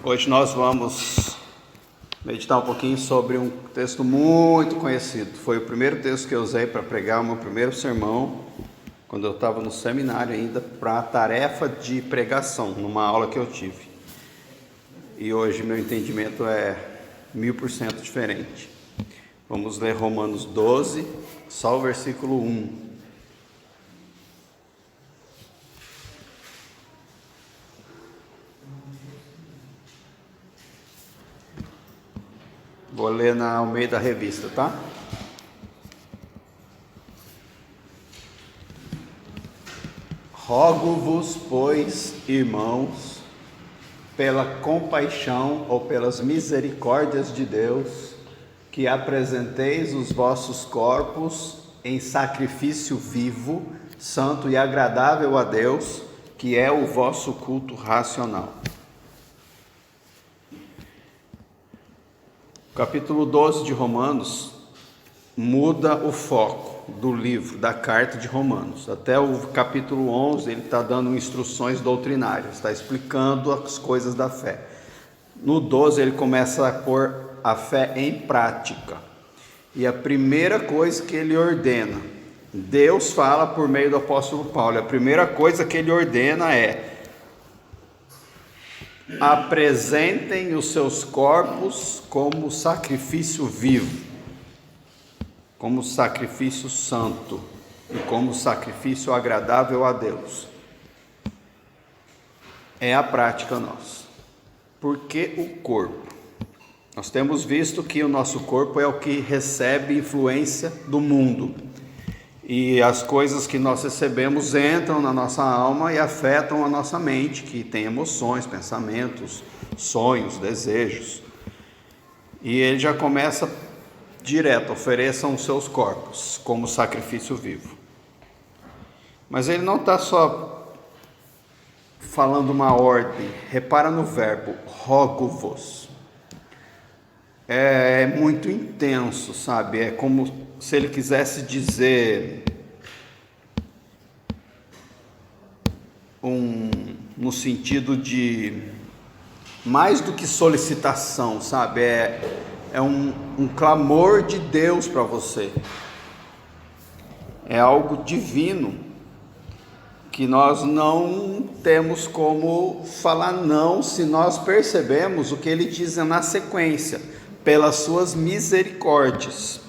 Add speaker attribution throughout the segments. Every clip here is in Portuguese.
Speaker 1: Hoje nós vamos meditar um pouquinho sobre um texto muito conhecido. Foi o primeiro texto que eu usei para pregar o meu primeiro sermão, quando eu estava no seminário ainda, para a tarefa de pregação, numa aula que eu tive. E hoje meu entendimento é 1000% diferente. Vamos ler Romanos 12, só o versículo 1. Vou ler na Almeida Revista, tá? Rogo-vos, pois, irmãos, pela compaixão ou pelas misericórdias de Deus, que apresenteis os vossos corpos em sacrifício vivo, santo e agradável a Deus, que é o vosso culto racional. O capítulo 12 de Romanos muda o foco do livro, da carta de Romanos. Até o capítulo 11 ele está dando instruções doutrinárias, está explicando as coisas da fé. No 12 ele começa a pôr a fé em prática. E a primeira coisa que ele ordena, Deus fala por meio do apóstolo Paulo, a primeira coisa que ele ordena é: apresentem os seus corpos como sacrifício vivo, como sacrifício santo e como sacrifício agradável a Deus. É a prática nossa. Por que o corpo? Nós temos visto que o nosso corpo é o que recebe influência do mundo. E as coisas que nós recebemos entram na nossa alma e afetam a nossa mente, que tem emoções, pensamentos, sonhos, desejos. E ele já começa direto: ofereçam os seus corpos como sacrifício vivo. Mas ele não está só falando uma ordem, repara no verbo, rogo-vos. É muito intenso, sabe? É como se ele quisesse dizer no sentido de mais do que solicitação, sabe? É um clamor de Deus para você. É algo divino que nós não temos como falar não se nós percebemos o que ele diz na sequência: pelas suas misericórdias.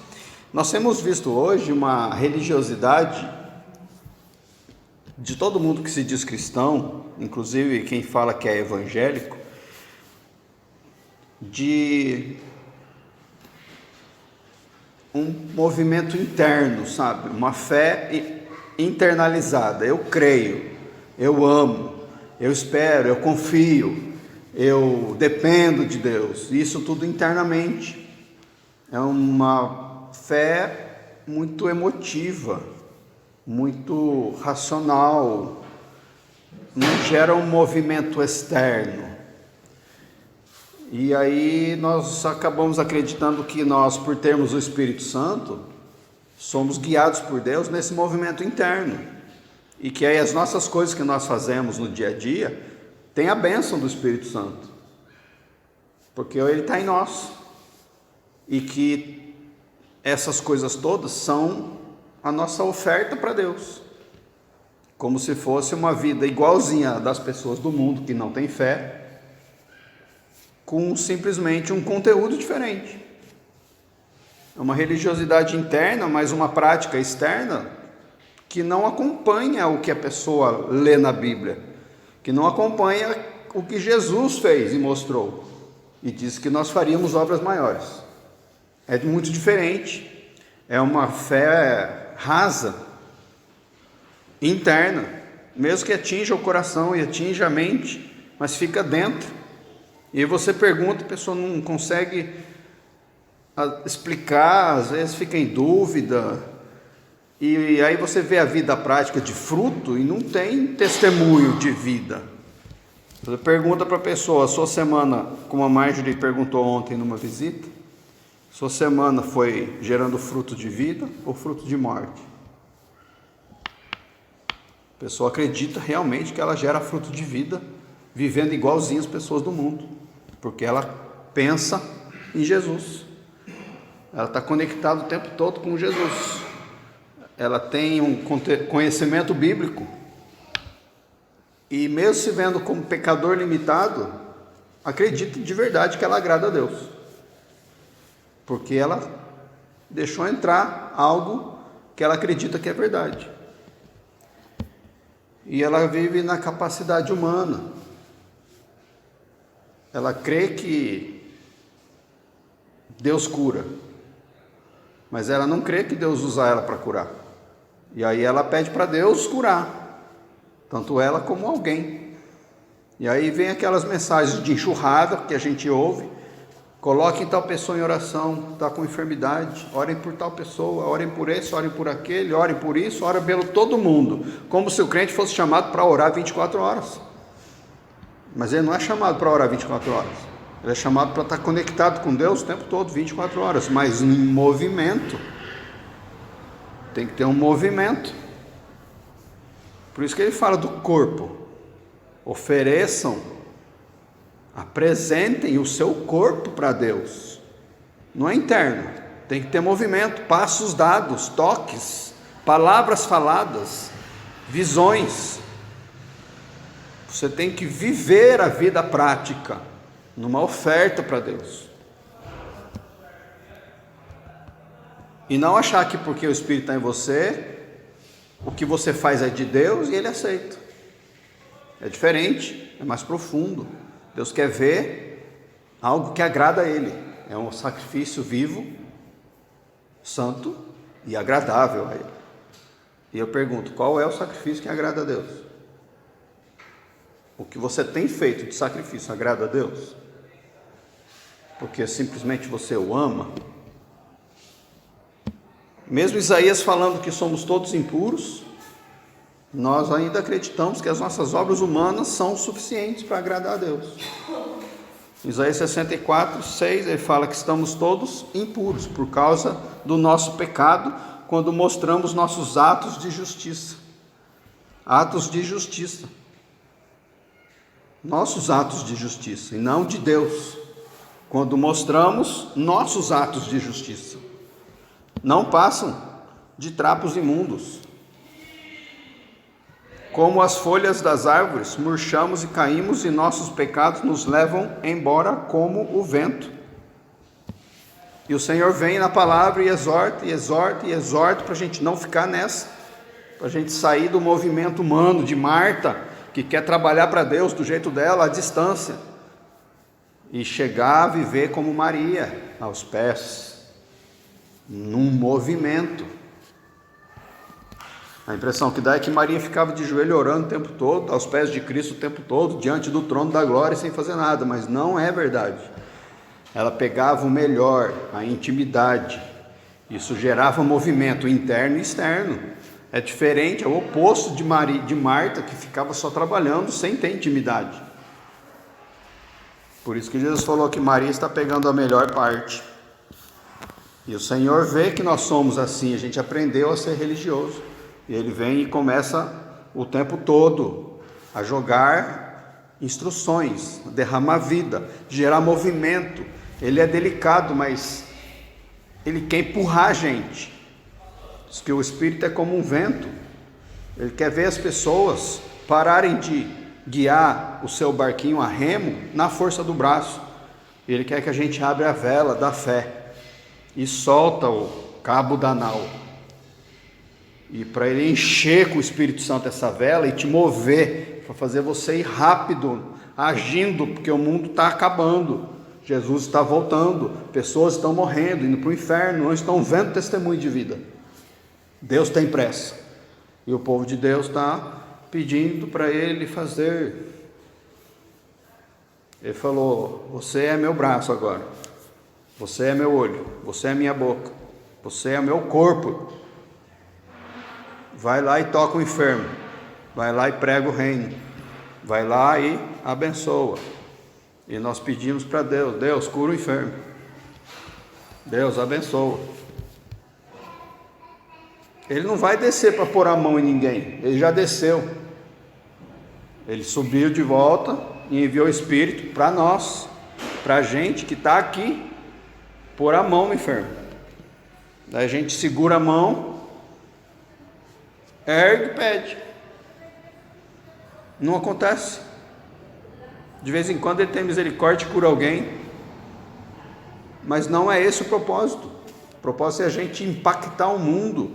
Speaker 1: Nós temos visto hoje uma religiosidade de todo mundo que se diz cristão, inclusive quem fala que é evangélico, de um movimento interno, sabe? Uma fé internalizada. Eu creio, eu amo, eu espero, eu confio, eu dependo de Deus. Isso tudo internamente. É uma fé muito emotiva, muito racional, não gera um movimento externo. E aí nós acabamos acreditando que nós, por termos o Espírito Santo, somos guiados por Deus nesse movimento interno. E que aí as nossas coisas que nós fazemos no dia a dia tem a bênção do Espírito Santo, porque ele está em nós. E que essas coisas todas são a nossa oferta para Deus, como se fosse uma vida igualzinha das pessoas do mundo que não tem fé, com simplesmente um conteúdo diferente. É uma religiosidade interna, mas uma prática externa que não acompanha o que a pessoa lê na Bíblia, que não acompanha o que Jesus fez e mostrou, e disse que nós faríamos obras maiores. É muito diferente. É uma fé rasa, interna, mesmo que atinja o coração e atinja a mente, mas fica dentro. E você pergunta, a pessoa não consegue explicar, às vezes fica em dúvida. E aí você vê a vida prática de fruto e não tem testemunho de vida. Você pergunta para a pessoa: a sua semana, como a Marjorie perguntou ontem numa visita, sua semana foi gerando fruto de vida ou fruto de morte? A pessoa acredita realmente que ela gera fruto de vida, vivendo igualzinho as pessoas do mundo. porque ela pensa em Jesus. Ela está conectada o tempo todo com Jesus. Ela tem um conhecimento bíblico. E mesmo se vendo como pecador limitado, acredita de verdade que ela agrada a Deus. Porque ela deixou entrar algo que ela acredita que é verdade. E ela vive na capacidade humana. Ela crê que Deus cura, mas ela não crê que Deus usa ela para curar. E aí ela pede para Deus curar, tanto ela como alguém. E aí vem aquelas mensagens de enxurrada que a gente ouve: coloquem tal pessoa em oração, está com enfermidade, orem por tal pessoa, orem por esse, orem por aquele, orem por isso, orem pelo todo mundo, como se o crente fosse chamado para orar 24 horas. Mas ele não é chamado para orar 24 horas, ele é chamado para estar conectado com Deus o tempo todo, 24 horas, mas em movimento. Tem que ter um movimento. Por isso que ele fala do corpo. Ofereçam, apresentem o seu corpo para Deus. Não é interno, tem que ter movimento, passos dados, toques, palavras faladas, visões. Você tem que viver a vida prática, numa oferta para Deus. E não achar que porque o Espírito está em você, o que você faz é de Deus e Ele aceita. É diferente, é mais profundo. Deus quer ver algo que agrada a Ele. É um sacrifício vivo, santo e agradável a Ele. E eu pergunto, qual é o sacrifício que agrada a Deus? O que você tem feito de sacrifício agrada a Deus? Porque simplesmente você o ama? Mesmo Isaías falando que somos todos impuros, nós ainda acreditamos que as nossas obras humanas são suficientes para agradar a Deus. Isaías 64, 6, ele fala que estamos todos impuros por causa do nosso pecado, quando mostramos nossos atos de justiça. Atos de justiça. Nossos atos de justiça, e não de Deus. Quando mostramos nossos atos de justiça. Não passam de trapos imundos. Como as folhas das árvores, murchamos e caímos, e nossos pecados nos levam embora como o vento. E o Senhor vem na palavra e exorta, e exorta, e exorta, para a gente não ficar nessa, para a gente sair do movimento humano de Marta, que quer trabalhar para Deus do jeito dela, à distância, e chegar a viver como Maria, aos pés, num movimento. A impressão que dá é que Maria ficava de joelho orando o tempo todo, aos pés de Cristo o tempo todo, diante do trono da glória, sem fazer nada, mas não é verdade. Ela pegava o melhor, a intimidade. Isso gerava movimento interno e externo. É diferente, é o oposto de Marta, que ficava só trabalhando sem ter intimidade. Por isso que Jesus falou que Maria está pegando a melhor parte. E o Senhor vê que nós somos assim, a gente aprendeu a ser religioso. E Ele vem e começa o tempo todo a jogar instruções, a derramar vida, gerar movimento. Ele é delicado, mas Ele quer empurrar a gente. Diz que o Espírito é como um vento. Ele quer ver as pessoas pararem de guiar o seu barquinho a remo na força do braço. Ele quer que a gente abra a vela da fé e solta o cabo da nau. E para Ele encher com o Espírito Santo essa vela e te mover, para fazer você ir rápido, agindo, porque o mundo está acabando. Jesus está voltando, pessoas estão morrendo, indo para o inferno, não estão vendo testemunho de vida. Deus tem pressa. E o povo de Deus está pedindo para Ele fazer. Ele falou: você é meu braço agora. Você é meu olho. Você é minha boca. Você é meu corpo. Vai lá e toca o enfermo. Vai lá e prega o reino. Vai lá e abençoa. E nós pedimos para Deus: Deus, cura o enfermo. Deus, abençoa. Ele não vai descer para pôr a mão em ninguém. Ele já desceu. Ele subiu de volta e enviou o Espírito para nós. para a gente que está aqui, pôr a mão no enfermo. Daí a gente segura a mão, ergue e pede. Não acontece. De vez em quando ele tem misericórdia e cura alguém, mas não é esse o propósito. O propósito é a gente impactar o mundo,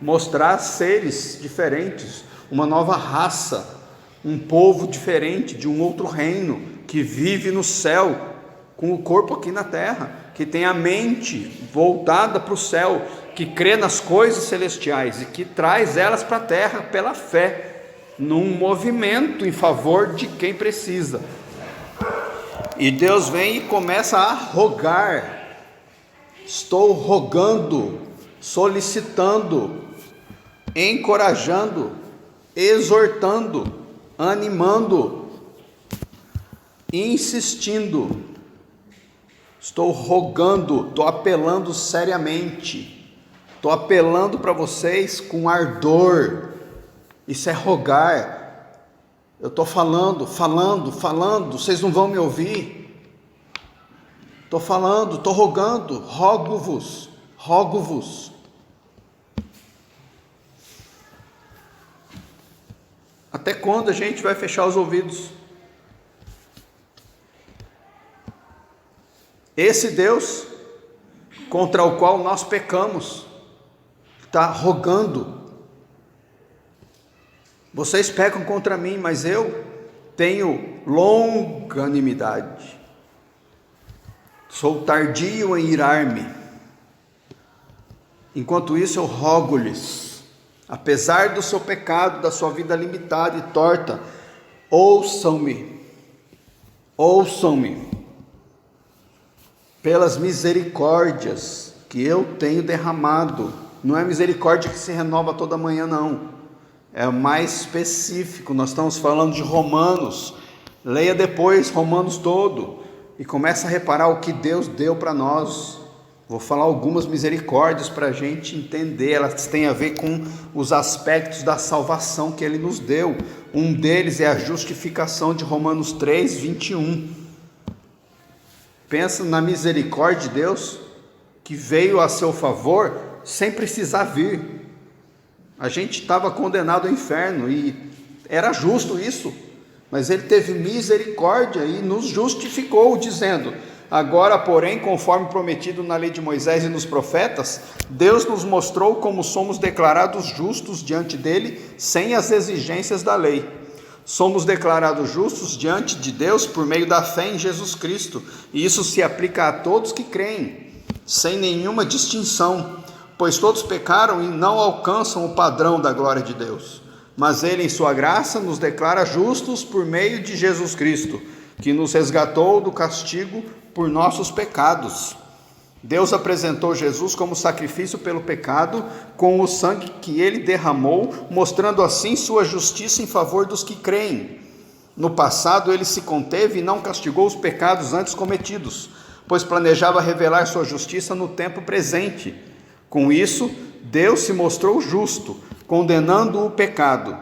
Speaker 1: mostrar seres diferentes, uma nova raça, um povo diferente, de um outro reino, que vive no céu, com o corpo aqui na terra, que tem a mente voltada para o céu, que crê nas coisas celestiais e que traz elas para a terra pela fé, num movimento em favor de quem precisa. E Deus vem e começa a rogar. Estou rogando, solicitando, encorajando, exortando, animando, insistindo. Estou rogando, estou apelando seriamente, estou apelando para vocês com ardor. Isso é rogar. Eu estou falando, vocês não vão me ouvir. Estou falando, estou rogando, rogo-vos. Até quando a gente vai fechar os ouvidos? Esse Deus contra o qual nós pecamos está rogando. Vocês pecam contra mim, mas eu tenho longanimidade. Sou tardio em irar-me. Enquanto isso eu rogo-lhes, apesar do seu pecado, da sua vida limitada e torta, ouçam-me, pelas misericórdias que eu tenho derramado. Não é misericórdia que se renova toda manhã, não. É mais específico. Nós estamos falando de Romanos. Leia depois Romanos todo e começa a reparar o que Deus deu para nós. Vou falar algumas misericórdias para a gente entender. Elas têm a ver com os aspectos da salvação que Ele nos deu. Um deles é a justificação de Romanos 3, 21. Pensa na misericórdia de Deus, que veio a seu favor sem precisar vir. A gente estava condenado ao inferno e era justo isso, mas Ele teve misericórdia e nos justificou, dizendo: agora, porém, conforme prometido na lei de Moisés e nos profetas, Deus nos mostrou como somos declarados justos diante dele, sem as exigências da lei. Somos declarados justos diante de Deus por meio da fé em Jesus Cristo, e isso se aplica a todos que creem, sem nenhuma distinção, pois todos pecaram e não alcançam o padrão da glória de Deus. Mas Ele, em sua graça, nos declara justos por meio de Jesus Cristo, que nos resgatou do castigo por nossos pecados. Deus apresentou Jesus como sacrifício pelo pecado, com o sangue que Ele derramou, mostrando assim sua justiça em favor dos que creem. No passado Ele se conteve e não castigou os pecados antes cometidos, pois planejava revelar sua justiça no tempo presente. Com isso, Deus se mostrou justo, condenando o pecado,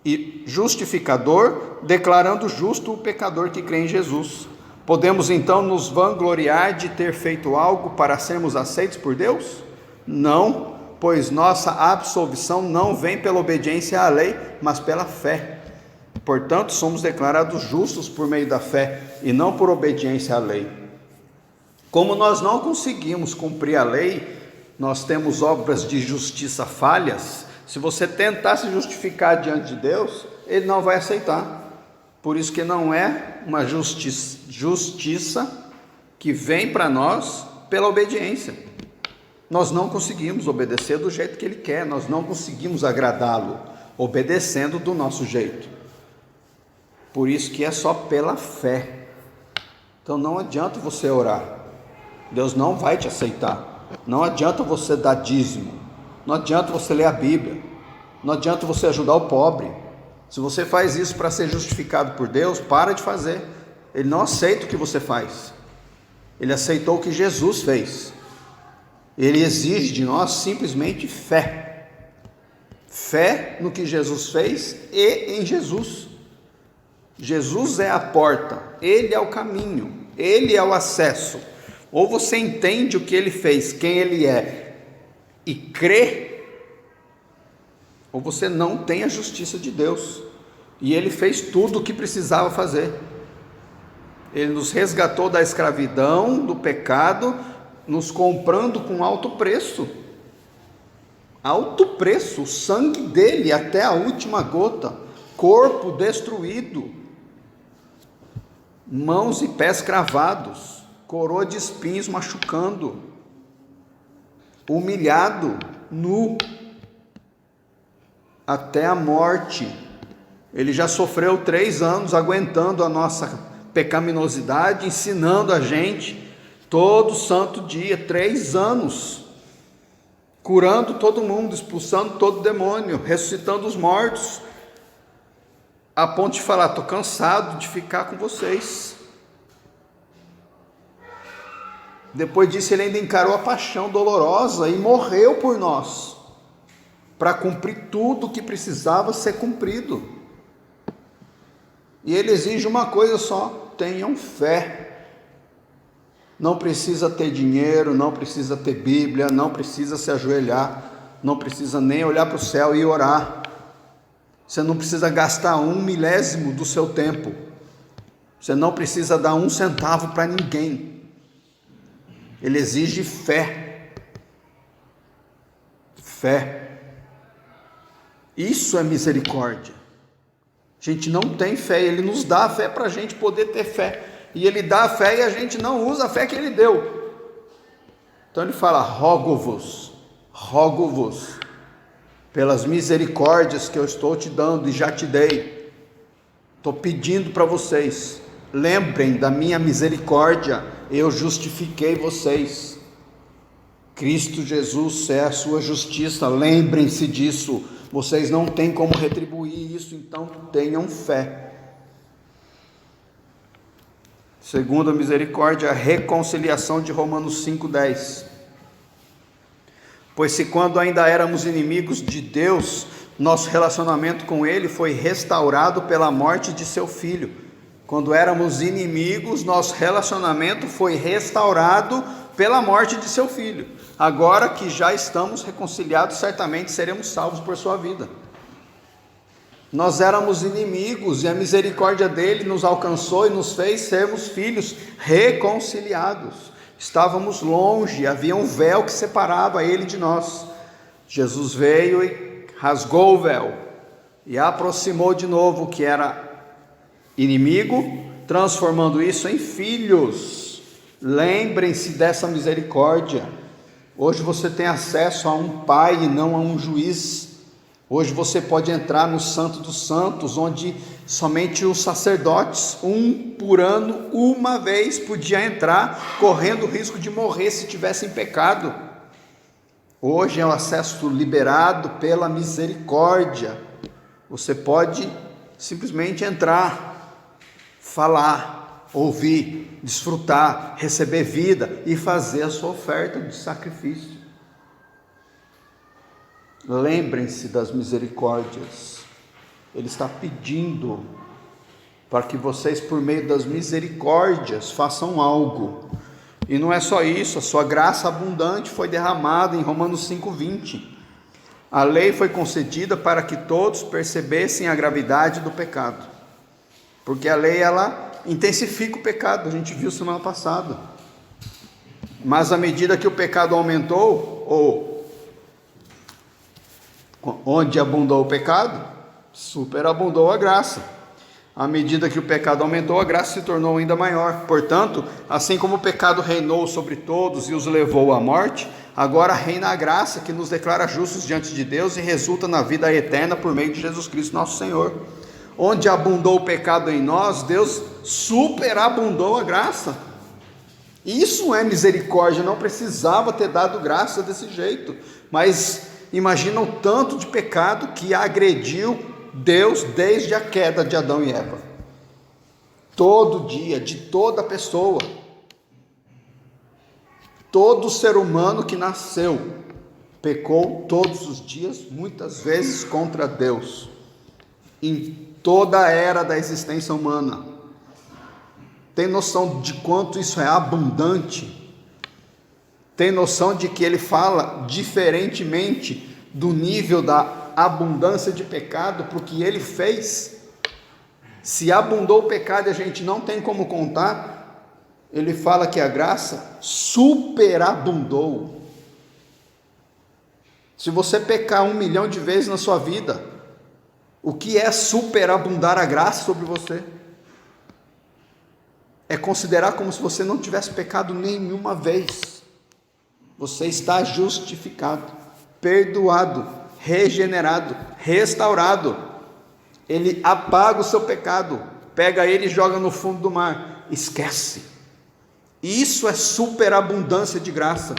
Speaker 1: e justificador, declarando justo o pecador que crê em Jesus. Podemos então nos vangloriar de ter feito algo para sermos aceitos por Deus? Não, pois nossa absolvição não vem pela obediência à lei, mas pela fé. Portanto, somos declarados justos por meio da fé e não por obediência à lei. Como nós não conseguimos cumprir a lei, nós temos obras de justiça falhas. Se você tentar se justificar diante de Deus, Ele não vai aceitar. Por isso que não é uma justiça que vem para nós pela obediência. Nós não conseguimos obedecer do jeito que Ele quer, nós não conseguimos agradá-lo, obedecendo do nosso jeito. Por isso que é só pela fé. Então não adianta você orar, Deus não vai te aceitar. Não adianta você dar dízimo, não adianta você ler a Bíblia, não adianta você ajudar o pobre. Se você faz isso para ser justificado por Deus, para de fazer. Ele não aceita o que você faz. Ele aceitou o que Jesus fez. Ele exige de nós simplesmente fé. Fé no que Jesus fez e em Jesus. Jesus é a porta, Ele é o caminho. Ele é o acesso. Ou você entende o que ele fez, quem ele é, e crê, ou você não tem a justiça de Deus. E ele fez tudo o que precisava fazer. Ele nos resgatou da escravidão, do pecado, nos comprando com alto preço. Alto preço, o sangue dele até a última gota, corpo destruído, mãos e pés cravados, coroa de espinhos machucando, humilhado, nu, até a morte. Ele já sofreu 3 anos aguentando a nossa pecaminosidade, ensinando a gente todo santo dia, 3 anos, curando todo mundo, expulsando todo demônio, ressuscitando os mortos, a ponto de falar: estou cansado de ficar com vocês. Depois disso, ele ainda encarou a paixão dolorosa e morreu por nós, para cumprir tudo o que precisava ser cumprido. E ele exige uma coisa só: tenham fé. Não precisa ter dinheiro, não precisa ter Bíblia, não precisa se ajoelhar, não precisa nem olhar para o céu e orar. Você não precisa gastar 1/1000 do seu tempo. Você não precisa dar 1 centavo para ninguém. Ele exige fé. Fé. Isso é misericórdia. A gente não tem fé, ele nos dá a fé para a gente poder ter fé. E ele dá a fé e a gente não usa a fé que ele deu. Então ele fala: rogo-vos, pelas misericórdias que eu estou te dando e já te dei. Estou pedindo para vocês, lembrem da minha misericórdia, eu justifiquei vocês. Cristo Jesus é a sua justiça, lembrem-se disso. Vocês não têm como retribuir isso, então tenham fé. Segunda misericórdia, a reconciliação de Romanos 5:10. Pois se quando ainda éramos inimigos de Deus, nosso relacionamento com Ele foi restaurado pela morte de seu Filho. Quando éramos inimigos, nosso relacionamento foi restaurado pela morte de seu Filho. Agora que já estamos reconciliados, certamente seremos salvos por sua vida. Nós éramos inimigos e a misericórdia dele nos alcançou e nos fez sermos filhos reconciliados. Estávamos longe, havia um véu que separava ele de nós. Jesus veio e rasgou o véu e aproximou de novo o que era inimigo, transformando isso em filhos. Lembrem-se dessa misericórdia. Hoje você tem acesso a um pai e não a um juiz. Hoje você pode entrar no Santo dos Santos, onde somente os sacerdotes, 1 por ano, uma vez podia entrar, correndo o risco de morrer se tivesse em pecado. Hoje é o acesso liberado pela misericórdia. Você pode simplesmente entrar, falar, ouvir, desfrutar, receber vida e fazer a sua oferta de sacrifício. Lembrem-se das misericórdias. Ele está pedindo para que vocês, por meio das misericórdias, façam algo. E não é só isso, a sua graça abundante foi derramada em Romanos 5:20. A lei foi concedida para que todos percebessem a gravidade do pecado. Porque a lei, ela intensifica o pecado, a gente viu semana passada. Mas à medida que o pecado aumentou, onde abundou o pecado, superabundou a graça. À medida que o pecado aumentou, a graça se tornou ainda maior. Portanto, assim como o pecado reinou sobre todos e os levou à morte, agora reina a graça que nos declara justos diante de Deus e resulta na vida eterna por meio de Jesus Cristo nosso Senhor. Onde abundou o pecado em nós, Deus superabundou a graça. Isso é misericórdia, não precisava ter dado graça desse jeito, mas imagina o tanto de pecado que agrediu Deus desde a queda de Adão e Eva. Todo dia, de toda pessoa, todo ser humano que nasceu, pecou todos os dias, muitas vezes contra Deus, em toda a era da existência humana. Tem noção de quanto isso é abundante? Tem noção de que ele fala diferentemente do nível da abundância de pecado para o que ele fez? Se abundou o pecado e a gente não tem como contar, ele fala que a graça superabundou. Se você pecar 1 milhão de vezes na sua vida, o que é superabundar a graça sobre você? É considerar como se você não tivesse pecado nenhuma vez. Você está justificado, perdoado, regenerado, restaurado. Ele apaga o seu pecado, pega ele e joga no fundo do mar. Esquece. Isso é superabundância de graça.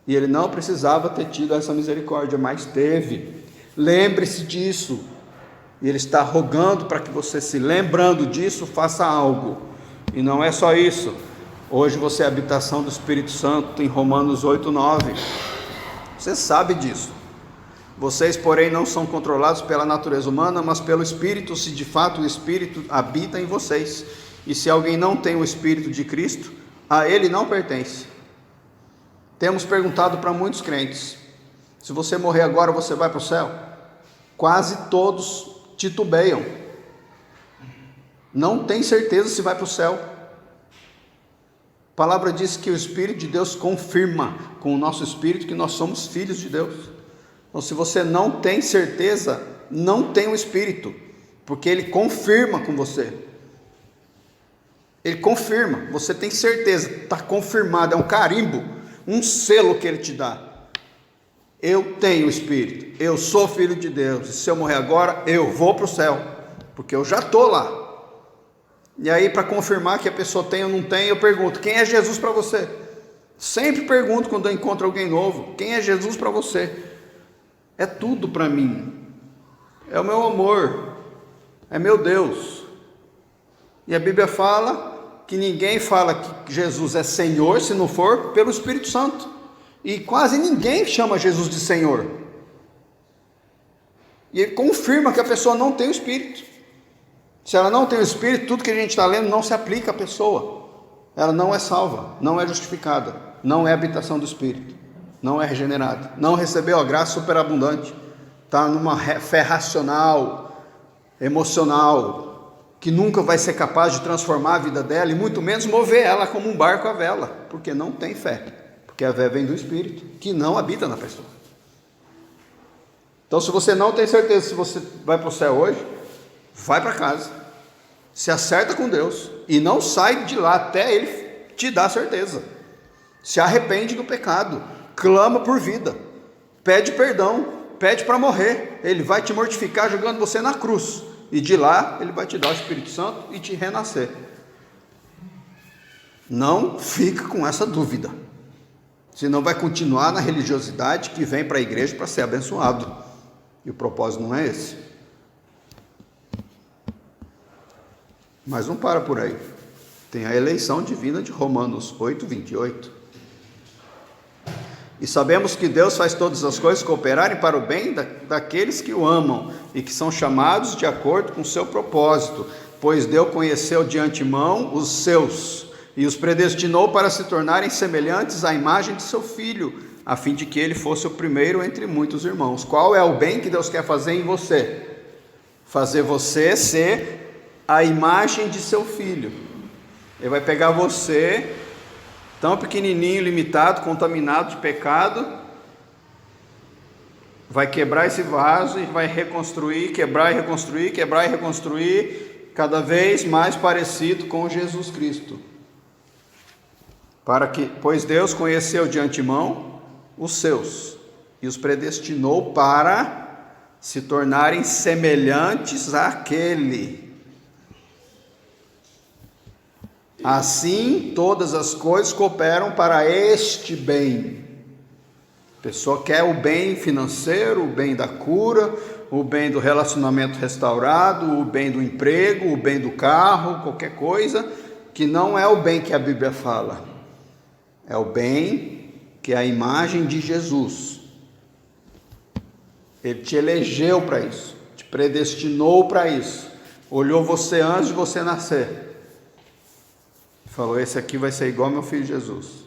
Speaker 1: E ele não precisava ter tido essa misericórdia, mas teve. Lembre-se disso. E ele está rogando para que você, se lembrando disso, faça algo. E não é só isso. Hoje você é a habitação do Espírito Santo, em Romanos 8:9. Você sabe disso. Vocês, porém, não são controlados pela natureza humana, mas pelo Espírito, se de fato o Espírito habita em vocês. E se alguém não tem o Espírito de Cristo, a ele não pertence. Temos perguntado para muitos crentes: se você morrer agora, você vai para o céu? Quase todos titubeiam. Não tem certeza se vai para o céu. A palavra diz que o Espírito de Deus confirma com o nosso espírito que nós somos filhos de Deus. Então, se você não tem certeza, não tem o Espírito, porque ele confirma com você. Ele confirma, você tem certeza, está confirmado, é um carimbo, um selo que ele te dá. Eu tenho o Espírito, eu sou filho de Deus, e se eu morrer agora, eu vou para o céu, porque eu já estou lá. E aí, para confirmar que a pessoa tem ou não tem, eu pergunto: quem é Jesus para você? Sempre pergunto quando eu encontro alguém novo: quem é Jesus para você? É tudo para mim, é o meu amor, é meu Deus. E a Bíblia fala que ninguém fala que Jesus é Senhor se não for pelo Espírito Santo, e quase ninguém chama Jesus de Senhor. E ele confirma que a pessoa não tem o Espírito. Se ela não tem o Espírito, tudo que a gente está lendo não se aplica à pessoa. Ela não é salva, não é justificada, não é habitação do Espírito, não é regenerada, não recebeu a graça superabundante, está numa fé racional, emocional, que nunca vai ser capaz de transformar a vida dela, e muito menos mover ela como um barco à vela, porque não tem fé, porque a fé vem do Espírito, que não habita na pessoa. Então, se você não tem certeza se você vai para o céu hoje, vai para casa, se acerta com Deus e não sai de lá até ele te dar certeza. Se arrepende do pecado, clama por vida, pede perdão, pede para morrer. Ele vai te mortificar jogando você na cruz, e de lá ele vai te dar o Espírito Santo e te renascer. Não fica com essa dúvida, senão vai continuar na religiosidade que vem para a igreja para ser abençoado, e o propósito não é esse. Mas não para por aí. Tem a eleição divina de Romanos 8:28. E sabemos que Deus faz todas as coisas cooperarem para o bem daqueles que o amam e que são chamados de acordo com o seu propósito, pois Deus conheceu de antemão os seus e os predestinou para se tornarem semelhantes à imagem de seu Filho, a fim de que ele fosse o primeiro entre muitos irmãos. Qual é o bem que Deus quer fazer em você? Fazer você ser a imagem de seu Filho. Ele vai pegar você, tão pequenininho, limitado, contaminado de pecado, vai quebrar esse vaso e vai reconstruir, quebrar e reconstruir, quebrar e reconstruir, cada vez mais parecido com Jesus Cristo. Pois Deus conheceu de antemão os seus e os predestinou para se tornarem semelhantes àquele. Assim, todas as coisas cooperam para este bem. A pessoa quer o bem financeiro, o bem da cura, o bem do relacionamento restaurado, o bem do emprego, o bem do carro, qualquer coisa, que não é o bem que a Bíblia fala. É o bem que é a imagem de Jesus. Ele te elegeu para isso, te predestinou para isso, olhou você antes de você nascer. Falou, esse aqui vai ser igual meu filho Jesus.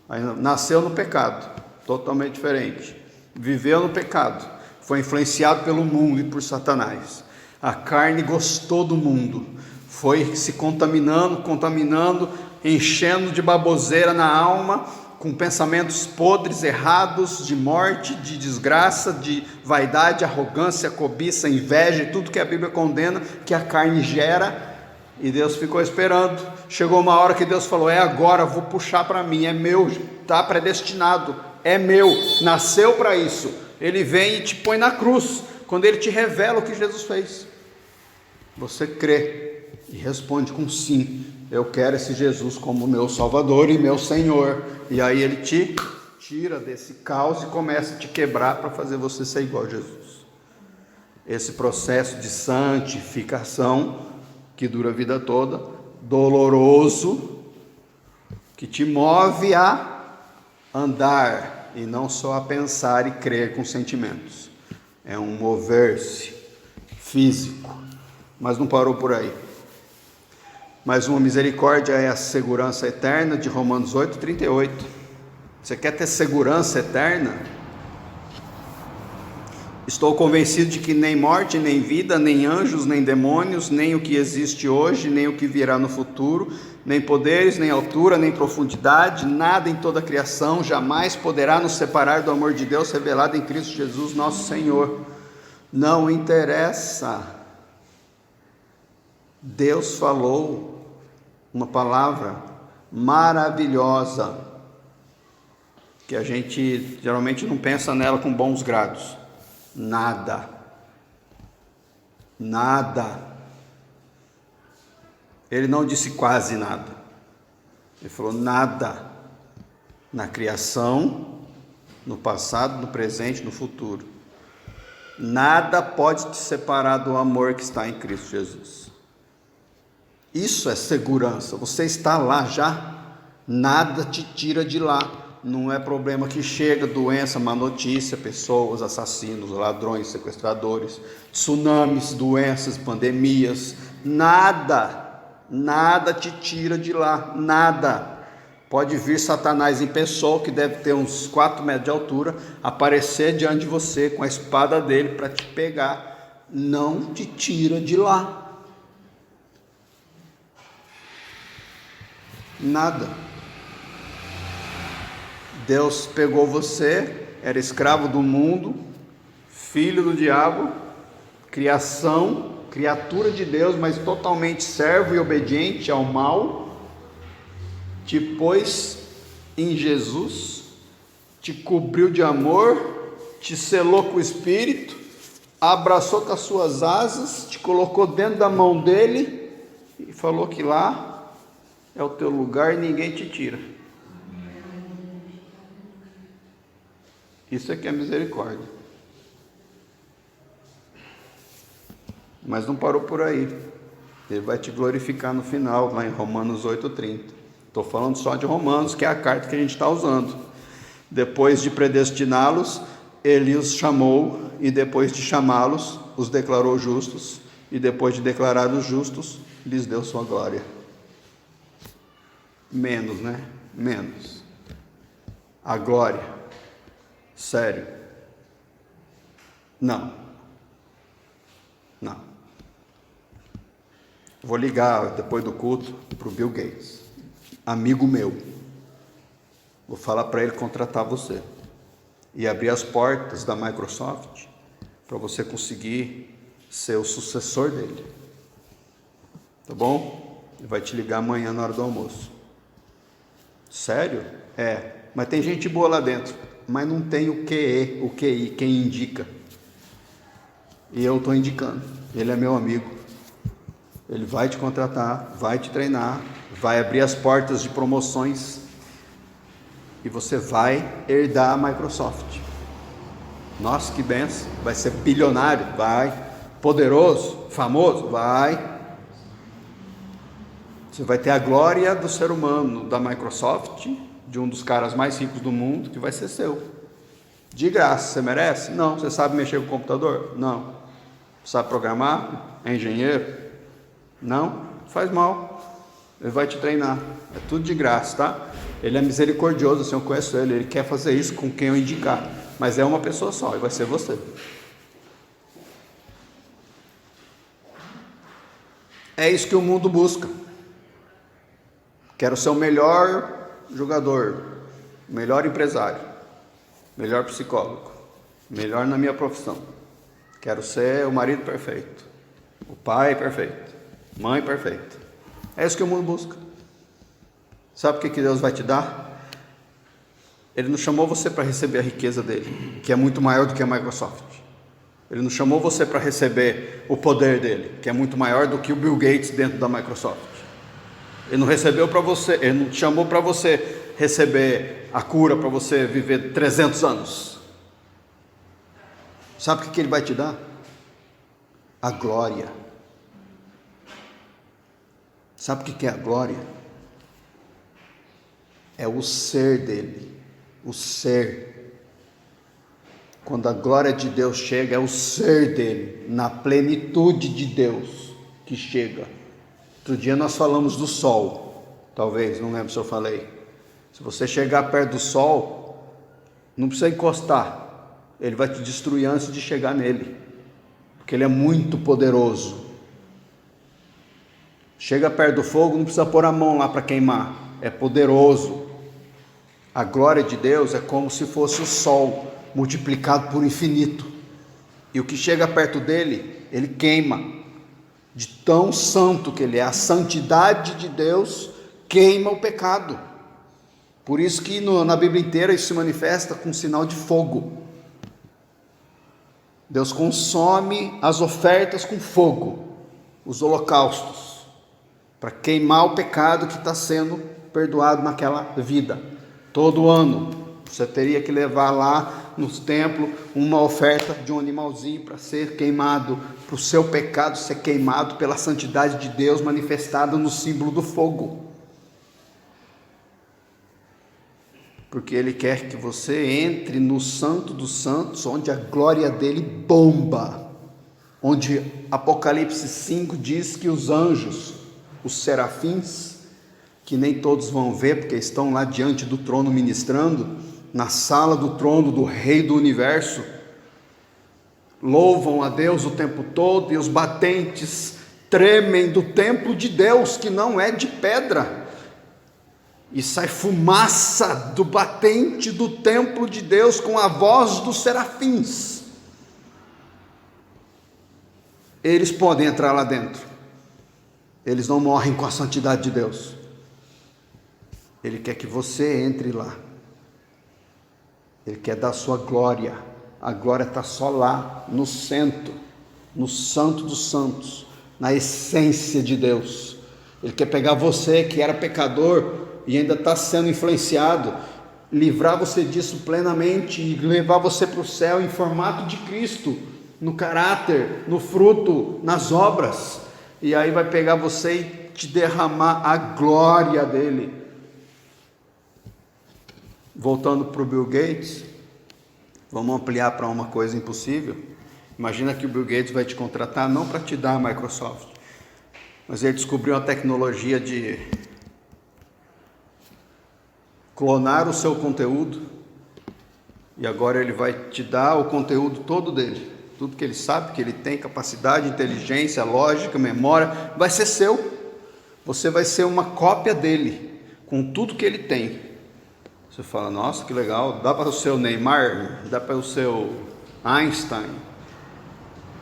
Speaker 1: Aí nasceu no pecado, totalmente diferente. Viveu no pecado, foi influenciado pelo mundo e por Satanás. A carne gostou do mundo, foi se contaminando, enchendo de baboseira na alma, com pensamentos podres, errados, de morte, de desgraça, de vaidade, arrogância, cobiça, inveja e tudo que a Bíblia condena, que a carne gera. E Deus ficou esperando. Chegou uma hora que Deus falou, é agora, vou puxar para mim, é meu, está predestinado, é meu, nasceu para isso. Ele vem e te põe na cruz, quando ele te revela o que Jesus fez. Você crê e responde com sim, eu quero esse Jesus como meu Salvador e meu Senhor. E aí ele te tira desse caos e começa a te quebrar para fazer você ser igual a Jesus. Esse processo de santificação que dura a vida toda, doloroso, que te move a andar e não só a pensar e crer com sentimentos. É um mover-se físico, mas não parou por aí. Mais uma misericórdia é a segurança eterna de Romanos 8:38. Você quer ter segurança eterna? Estou convencido de que nem morte, nem vida, nem anjos, nem demônios, nem o que existe hoje, nem o que virá no futuro, nem poderes, nem altura, nem profundidade, nada em toda a criação jamais poderá nos separar do amor de Deus revelado em Cristo Jesus, nosso Senhor. Não interessa. Deus falou uma palavra maravilhosa, que a gente geralmente não pensa nela com bons grados. Nada. Ele não disse quase nada. Ele falou nada. Na criação, no passado, no presente, no futuro. Nada pode te separar do amor que está em Cristo Jesus. Isso é segurança. Você está lá já. Nada te tira de lá. Não é problema que chega, doença, má notícia, pessoas, assassinos, ladrões, sequestradores, tsunamis, doenças, pandemias, nada te tira de lá, nada. Pode vir Satanás em pessoa, que deve ter uns 4 metros de altura, aparecer diante de você com a espada dele para te pegar, não te tira de lá. Nada. Deus pegou você, era escravo do mundo, filho do diabo, criatura de Deus, mas totalmente servo e obediente ao mal, te pôs em Jesus, te cobriu de amor, te selou com o Espírito, abraçou com as suas asas, te colocou dentro da mão dele e falou que lá é o teu lugar e ninguém te tira. Isso é que é misericórdia. Mas não parou por aí. Ele vai te glorificar no final, lá em Romanos 8:30. Estou falando só de Romanos, que é a carta que a gente está usando. Depois de predestiná-los, ele os chamou, e depois de chamá-los, os declarou justos, e depois de declarados justos, lhes deu sua glória. Menos, né? Menos. A glória. Sério? Não. Vou ligar depois do culto para o Bill Gates, amigo meu. Vou falar para ele contratar você e abrir as portas da Microsoft para você conseguir ser o sucessor dele. Tá bom? Ele vai te ligar amanhã na hora do almoço. Sério? É. Mas tem gente boa lá dentro. Mas não tem o QI, quem indica. E eu estou indicando. Ele é meu amigo. Ele vai te contratar, vai te treinar, vai abrir as portas de promoções e você vai herdar a Microsoft. Nossa, que benção! Vai ser bilionário? Vai. Poderoso? Famoso? Vai. Você vai ter a glória do ser humano da Microsoft, de um dos caras mais ricos do mundo, que vai ser seu. De graça. Você merece? Não. Você sabe mexer com o computador? Não. Sabe programar? É engenheiro? Não. Faz mal. Ele vai te treinar. É tudo de graça, tá? Ele é misericordioso, assim, eu conheço ele. Ele quer fazer isso com quem eu indicar. Mas é uma pessoa só e vai ser você. É isso que o mundo busca. Quero ser o melhor jogador, melhor empresário, melhor psicólogo, melhor na minha profissão. Quero ser o marido perfeito, o pai perfeito, mãe perfeita. É isso que o mundo busca. Sabe o que Deus vai te dar? Ele não chamou você para receber a riqueza dele, que é muito maior do que a Microsoft. Ele não chamou você para receber o poder dele, que é muito maior do que o Bill Gates dentro da Microsoft. Ele não recebeu para você, ele não te chamou para você receber a cura, para você viver 300 anos. Sabe o que ele vai te dar? A glória. Sabe o que é a glória? É o ser dele, o ser. Quando a glória de Deus chega, é o ser dele, na plenitude de Deus que chega. Outro dia nós falamos do sol, talvez, não lembro se eu falei. Se você chegar perto do sol, não precisa encostar, ele vai te destruir antes de chegar nele, porque ele é muito poderoso. Chega perto do fogo, não precisa pôr a mão lá para queimar, é poderoso. A glória de Deus é como se fosse o sol multiplicado por infinito, e o que chega perto dele, ele queima, de tão santo que ele é. A santidade de Deus queima o pecado. Por isso que na Bíblia inteira isso se manifesta com sinal de fogo. Deus consome as ofertas com fogo, os holocaustos, para queimar o pecado que está sendo perdoado naquela vida. Todo ano você teria que levar lá no templo uma oferta de um animalzinho para ser queimado, para o seu pecado ser queimado pela santidade de Deus manifestada no símbolo do fogo. Porque Ele quer que você entre no Santo dos Santos, onde a glória dele bomba, onde Apocalipse 5 diz que os anjos, os serafins, que nem todos vão ver, porque estão lá diante do trono ministrando, na sala do trono do Rei do Universo, louvam a Deus o tempo todo, e os batentes tremem do templo de Deus, que não é de pedra, e sai fumaça do batente do templo de Deus com a voz dos serafins. Eles podem entrar lá dentro, eles não morrem com a santidade de Deus. Ele quer que você entre lá. Ele quer dar sua glória. A glória está só lá, no centro, no santo dos santos, na essência de Deus. Ele quer pegar você que era pecador e ainda está sendo influenciado, livrar você disso plenamente e levar você para o céu em formato de Cristo, no caráter, no fruto, nas obras. E aí vai pegar você e te derramar a glória dele. Voltando para o Bill Gates, vamos ampliar para uma coisa impossível. Imagina que o Bill Gates vai te contratar não para te dar a Microsoft, mas ele descobriu uma tecnologia de clonar o seu conteúdo, e agora ele vai te dar o conteúdo todo dele, tudo que ele sabe, que ele tem capacidade, inteligência, lógica, memória, vai ser seu. Você vai ser uma cópia dele, com tudo que ele tem. Você fala, nossa, que legal, dá para o seu Neymar, dá para o seu Einstein.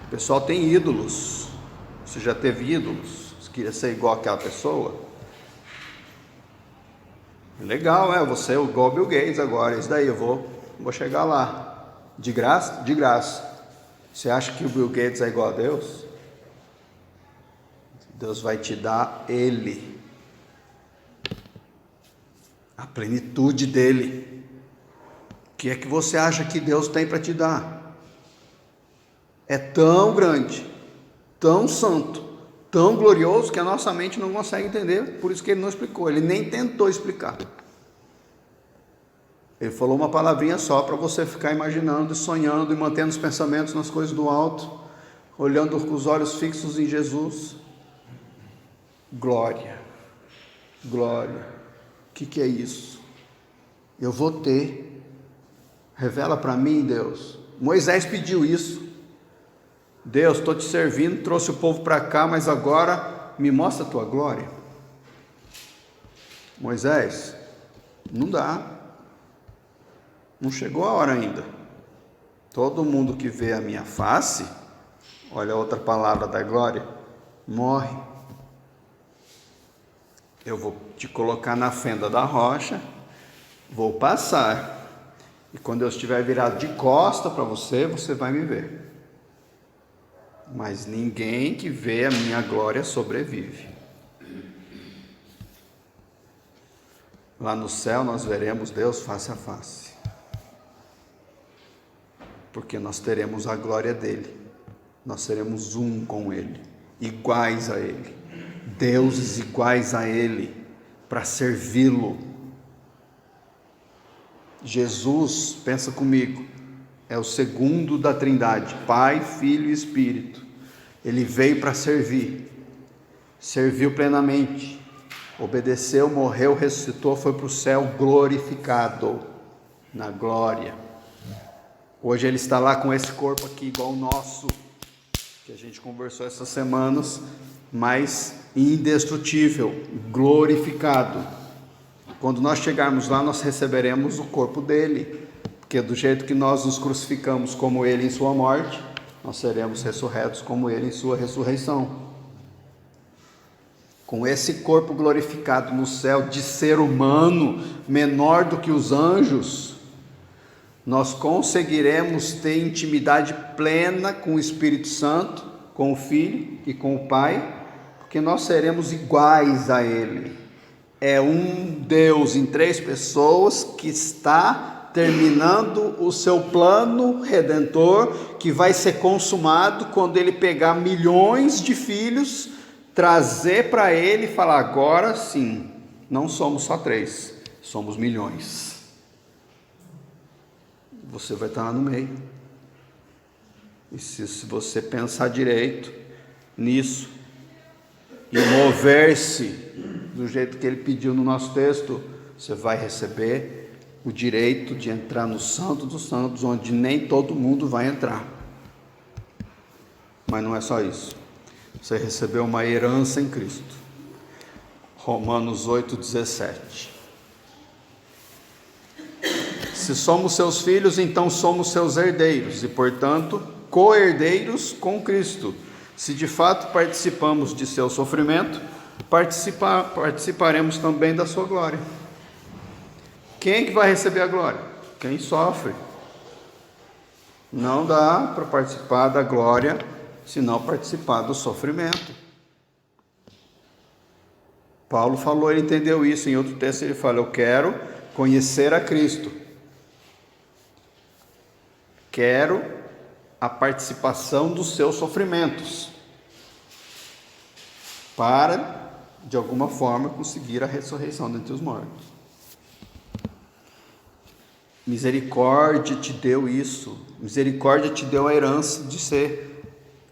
Speaker 1: O pessoal tem ídolos. Você já teve ídolos? Você queria ser igual àquela pessoa? Legal, você é igual Bill Gates agora. Isso daí, eu vou chegar lá. De graça? De graça. Você acha que o Bill Gates é igual a Deus? Deus vai te dar ele. A plenitude dele. O que é que você acha que Deus tem para te dar? É tão grande, tão santo, tão glorioso, que a nossa mente não consegue entender. Por isso que ele não explicou, ele nem tentou explicar. Ele falou uma palavrinha só para você ficar imaginando e sonhando e mantendo os pensamentos nas coisas do alto, olhando com os olhos fixos em Jesus. Glória. glória. O que é isso? Eu vou ter. Revela para mim, Deus. Moisés pediu isso. Deus, estou te servindo, trouxe o povo para cá, mas agora me mostra a tua glória. Moisés, não dá. Não chegou a hora ainda. Todo mundo que vê a minha face, olha a outra palavra da glória, morre. Eu vou te colocar na fenda da rocha, vou passar, e quando eu estiver virado de costa para você, você vai me ver. Mas ninguém que vê a minha glória sobrevive. Lá no céu nós veremos Deus face a face, porque nós teremos a glória dele, nós seremos um com ele, iguais a ele, deuses iguais a ele, para servi-lo. Jesus, pensa comigo, é o segundo da Trindade, Pai, Filho e Espírito. Ele veio para servir, serviu plenamente, obedeceu, morreu, ressuscitou, foi para o céu glorificado, na glória. Hoje ele está lá com esse corpo aqui igual o nosso, que a gente conversou essas semanas, mas indestrutível, glorificado. Quando nós chegarmos lá, nós receberemos o corpo dele, porque do jeito que nós nos crucificamos como ele em sua morte, nós seremos ressurretos como ele em sua ressurreição. Com esse corpo glorificado no céu, de ser humano, menor do que os anjos, nós conseguiremos ter intimidade plena com o Espírito Santo, com o Filho e com o Pai, porque nós seremos iguais a ele. É um Deus em três pessoas que está terminando o seu plano redentor, que vai ser consumado quando ele pegar milhões de filhos, trazer para ele e falar: agora sim, não somos só três, somos milhões. Você vai estar lá no meio. E se você pensar direito nisso e mover-se do jeito que ele pediu no nosso texto, você vai receber o direito de entrar no Santo dos Santos, onde nem todo mundo vai entrar. Mas não é só isso. Você recebeu uma herança em Cristo. Romanos 8,17. Se somos seus filhos, então somos seus herdeiros, e portanto, co-herdeiros com Cristo. Se de fato participamos de seu sofrimento, participaremos também da sua glória. Quem que vai receber a glória? Quem sofre. Não dá para participar da glória se não participar do sofrimento. Paulo falou, ele entendeu isso. Em outro texto ele fala: eu quero conhecer a Cristo. Quero a participação dos seus sofrimentos, para, de alguma forma, conseguir a ressurreição dentre os mortos. Misericórdia te deu isso. Misericórdia te deu a herança de ser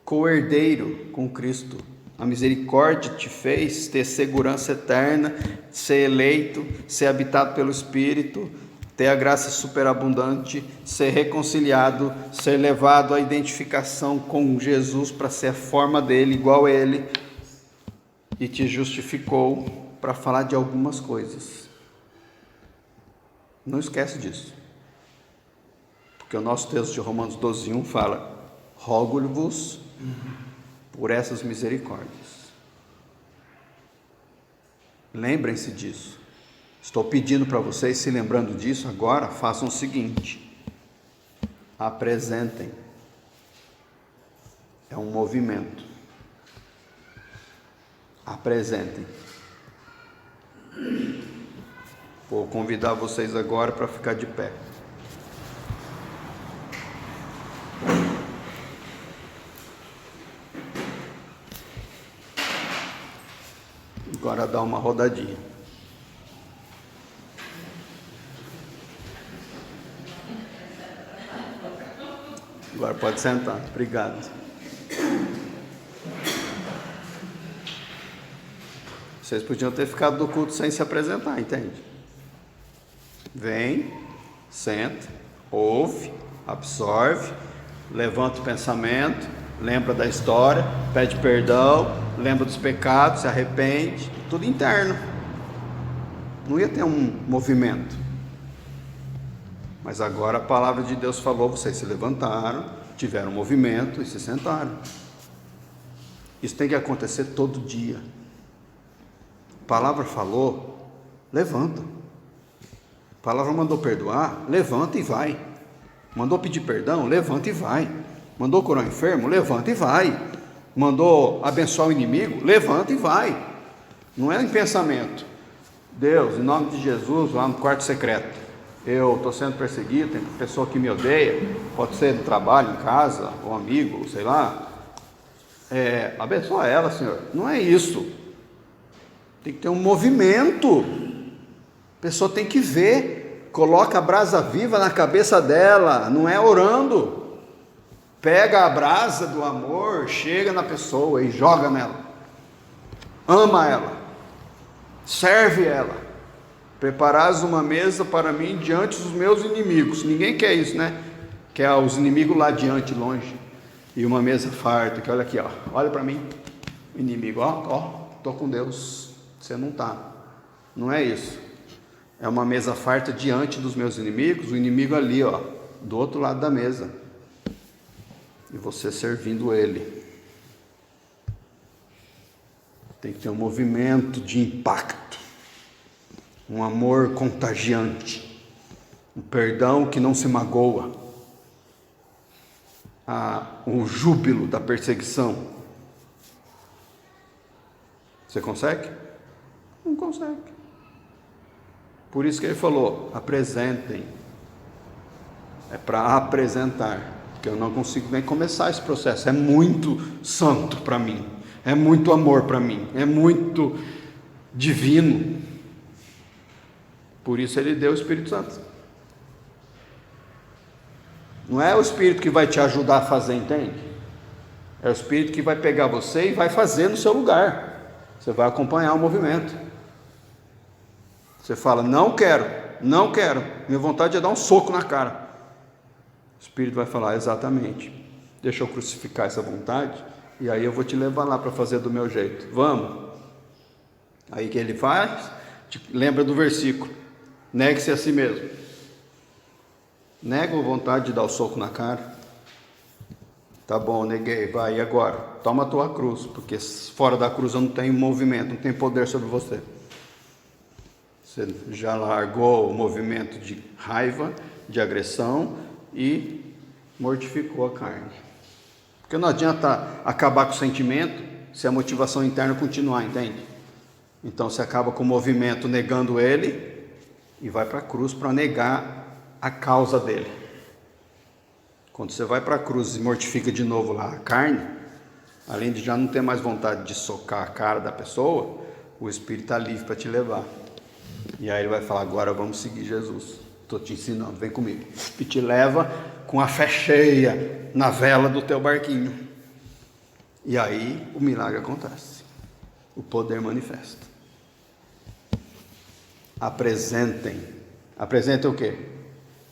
Speaker 1: co-herdeiro com Cristo. A misericórdia te fez ter segurança eterna, ser eleito, ser habitado pelo Espírito, ter a graça superabundante, ser reconciliado, ser levado à identificação com Jesus para ser a forma dele, igual a ele, e te justificou para falar de algumas coisas. Não esquece disso. Porque o nosso texto de Romanos 12:1 fala: rogo-vos por essas misericórdias. Lembrem-se disso. Estou pedindo para vocês, se lembrando disso agora, façam o seguinte: apresentem. É um movimento. Apresentem. Vou convidar vocês agora para ficar de pé. Agora dá uma rodadinha. Agora pode sentar. Obrigado. Vocês podiam ter ficado do culto sem se apresentar, entende? Vem, senta, ouve, absorve, levanta o pensamento, lembra da história, pede perdão, lembra dos pecados, se arrepende, tudo interno. Não ia ter um movimento. Mas agora a palavra de Deus falou, vocês se levantaram, tiveram um movimento e se sentaram. Isso tem que acontecer todo dia. A palavra falou, levanta. A palavra mandou perdoar, levanta e vai. Mandou pedir perdão, levanta e vai. Mandou curar o enfermo, levanta e vai. Mandou abençoar o inimigo, levanta e vai. Não é em pensamento. Deus, em nome de Jesus, lá no quarto secreto, eu estou sendo perseguido, tem pessoa que me odeia, pode ser no trabalho, em casa, ou amigo, sei lá. Abençoa ela, Senhor. Não é isso. Tem que ter um movimento. A pessoa tem que ver. Coloca a brasa viva na cabeça dela. Não é orando. Pega a brasa do amor, chega na pessoa e joga nela. Ama ela. Serve ela. Preparás uma mesa para mim diante dos meus inimigos. Ninguém quer isso, né? Quer os inimigos lá diante, longe. E uma mesa farta, que olha aqui, ó. Olha para mim. Inimigo, ó, tô com Deus. Você não tá. Não é isso. É uma mesa farta diante dos meus inimigos, o inimigo ali, ó, do outro lado da mesa. E você servindo ele. Tem que ter um movimento de impacto. Um amor contagiante. Um perdão que não se magoa. O júbilo da perseguição. Você consegue? Não consegue. Por isso que ele falou, apresentem. É para apresentar. Porque eu não consigo nem começar esse processo. É muito santo para mim. É muito amor para mim. É muito divino. Por isso ele deu o Espírito Santo. Não é o Espírito que vai te ajudar a fazer, entende? É o Espírito que vai pegar você e vai fazer no seu lugar. Você vai acompanhar o movimento. Você fala, não quero. Minha vontade é dar um soco na cara. O Espírito vai falar, exatamente. Deixa eu crucificar essa vontade e aí eu vou te levar lá para fazer do meu jeito. Vamos. Aí que ele faz? Lembra do versículo. Negue-se a si mesmo. Nego a vontade de dar o soco na cara. Tá bom, neguei, vai, e agora? Toma a tua cruz, porque fora da cruz eu não tenho movimento, não tenho poder sobre você. Você já largou o movimento de raiva, de agressão e mortificou a carne. Porque não adianta acabar com o sentimento se a motivação interna continuar, entende? Então você acaba com o movimento negando ele e vai para a cruz para negar a causa dele. Quando você vai para a cruz e mortifica de novo lá a carne, além de já não ter mais vontade de socar a cara da pessoa, o Espírito está livre para te levar. E aí ele vai falar, agora vamos seguir Jesus. Estou te ensinando, vem comigo. E te leva com a fé cheia na vela do teu barquinho. E aí o milagre acontece. O poder manifesta. Apresentem. Apresentem o quê?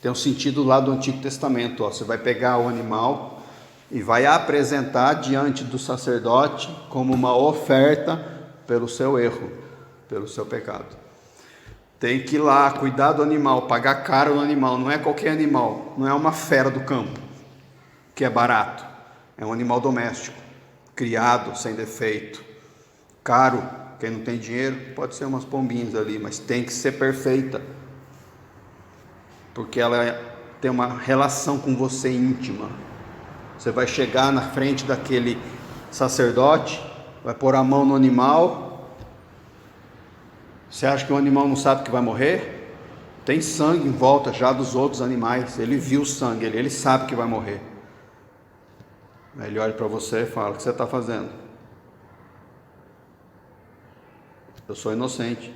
Speaker 1: Tem um sentido lá do Antigo Testamento. Ó. Você vai pegar o animal e vai apresentar diante do sacerdote como uma oferta pelo seu erro, pelo seu pecado. Tem que ir lá, cuidar do animal, pagar caro no animal. Não é qualquer animal, não é uma fera do campo, que é barato. É um animal doméstico, criado, sem defeito. Caro, quem não tem dinheiro, pode ser umas pombinhas ali, mas tem que ser perfeita. Porque ela tem uma relação com você íntima. Você vai chegar na frente daquele sacerdote, vai pôr a mão no animal. Você acha que o animal não sabe que vai morrer? Tem sangue em volta já dos outros animais. Ele viu o sangue, ele sabe que vai morrer. Ele olha para você e fala, o que você está fazendo? Eu sou inocente.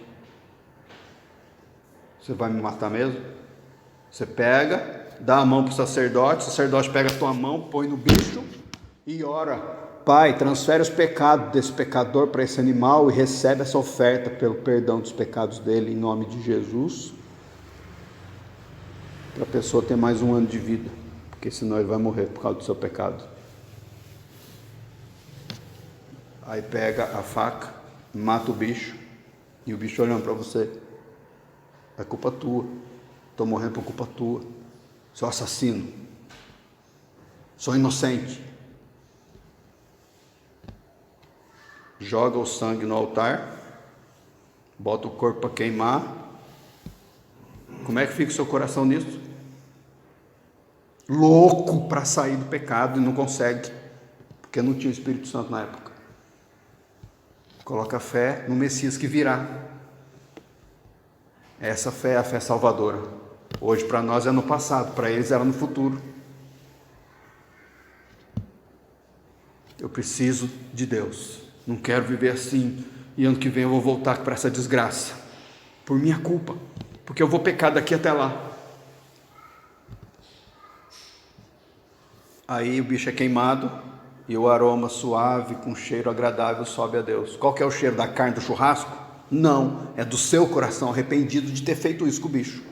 Speaker 1: Você vai me matar mesmo? Você pega, dá a mão para o sacerdote pega a tua mão, põe no bicho e ora. Pai, transfere os pecados desse pecador para esse animal e recebe essa oferta pelo perdão dos pecados dele, em nome de Jesus, para a pessoa ter mais um ano de vida, porque senão ele vai morrer por causa do seu pecado. Aí pega a faca, mata o bicho, e o bicho olhando para você: é culpa tua, estou morrendo por culpa tua, sou assassino, sou inocente. Joga o sangue no altar, bota o corpo para queimar. Como é que fica o seu coração nisso? Louco para sair do pecado e não consegue, porque não tinha o Espírito Santo na época. Coloca fé no Messias que virá. Essa fé é a fé salvadora. Hoje para nós é no passado, para eles era no futuro. Eu preciso de Deus, não quero viver assim, e ano que vem eu vou voltar para essa desgraça, por minha culpa, porque eu vou pecar daqui até lá. Aí o bicho é queimado, e o aroma suave, com cheiro agradável, sobe a Deus. Qual que é o cheiro da carne do churrasco? Não, é do seu coração arrependido de ter feito isso com o bicho.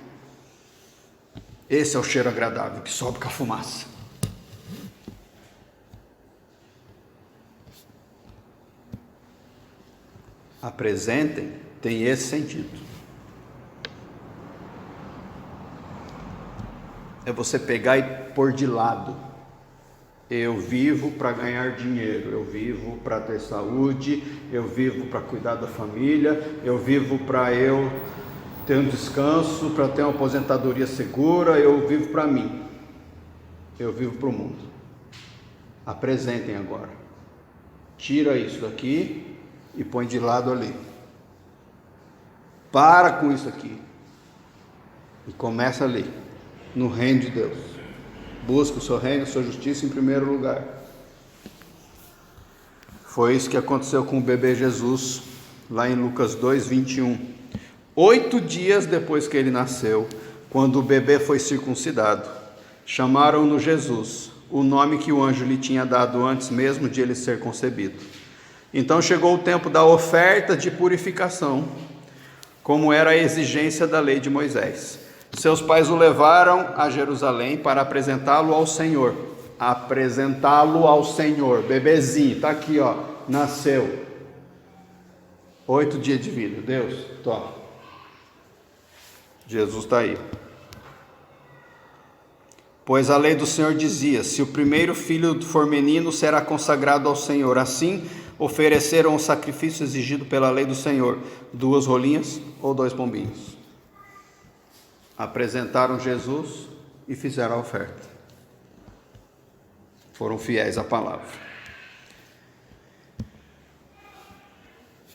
Speaker 1: Esse é o cheiro agradável, que sobe com a fumaça. Apresentem, tem esse sentido. É você pegar e pôr de lado. Eu vivo para ganhar dinheiro, eu vivo para ter saúde, eu vivo para cuidar da família, eu vivo para eu ter um descanso, para ter uma aposentadoria segura, eu vivo para mim, eu vivo para o mundo. Apresentem agora. Tira isso daqui e põe de lado ali. Para com isso aqui e começa ali, no reino de Deus. Busca o seu reino, a sua justiça em primeiro lugar. Foi isso que aconteceu com o bebê Jesus, lá em Lucas 2:21. 8 dias depois que ele nasceu, quando o bebê foi circuncidado, chamaram-no Jesus, o nome que o anjo lhe tinha dado antes mesmo de ele ser concebido. Então chegou o tempo da oferta de purificação, como era a exigência da lei de Moisés. Seus pais o levaram a Jerusalém para apresentá-lo ao Senhor. Apresentá-lo ao Senhor, bebezinho, está aqui, ó, nasceu. 8 dias de vida, Deus, tó. Jesus está aí. Pois a lei do Senhor dizia: se o primeiro filho for menino, será consagrado ao Senhor. Assim, ofereceram o sacrifício exigido pela lei do Senhor: 2 rolinhas ou 2 pombinhos. Apresentaram Jesus e fizeram a oferta. Foram fiéis à palavra.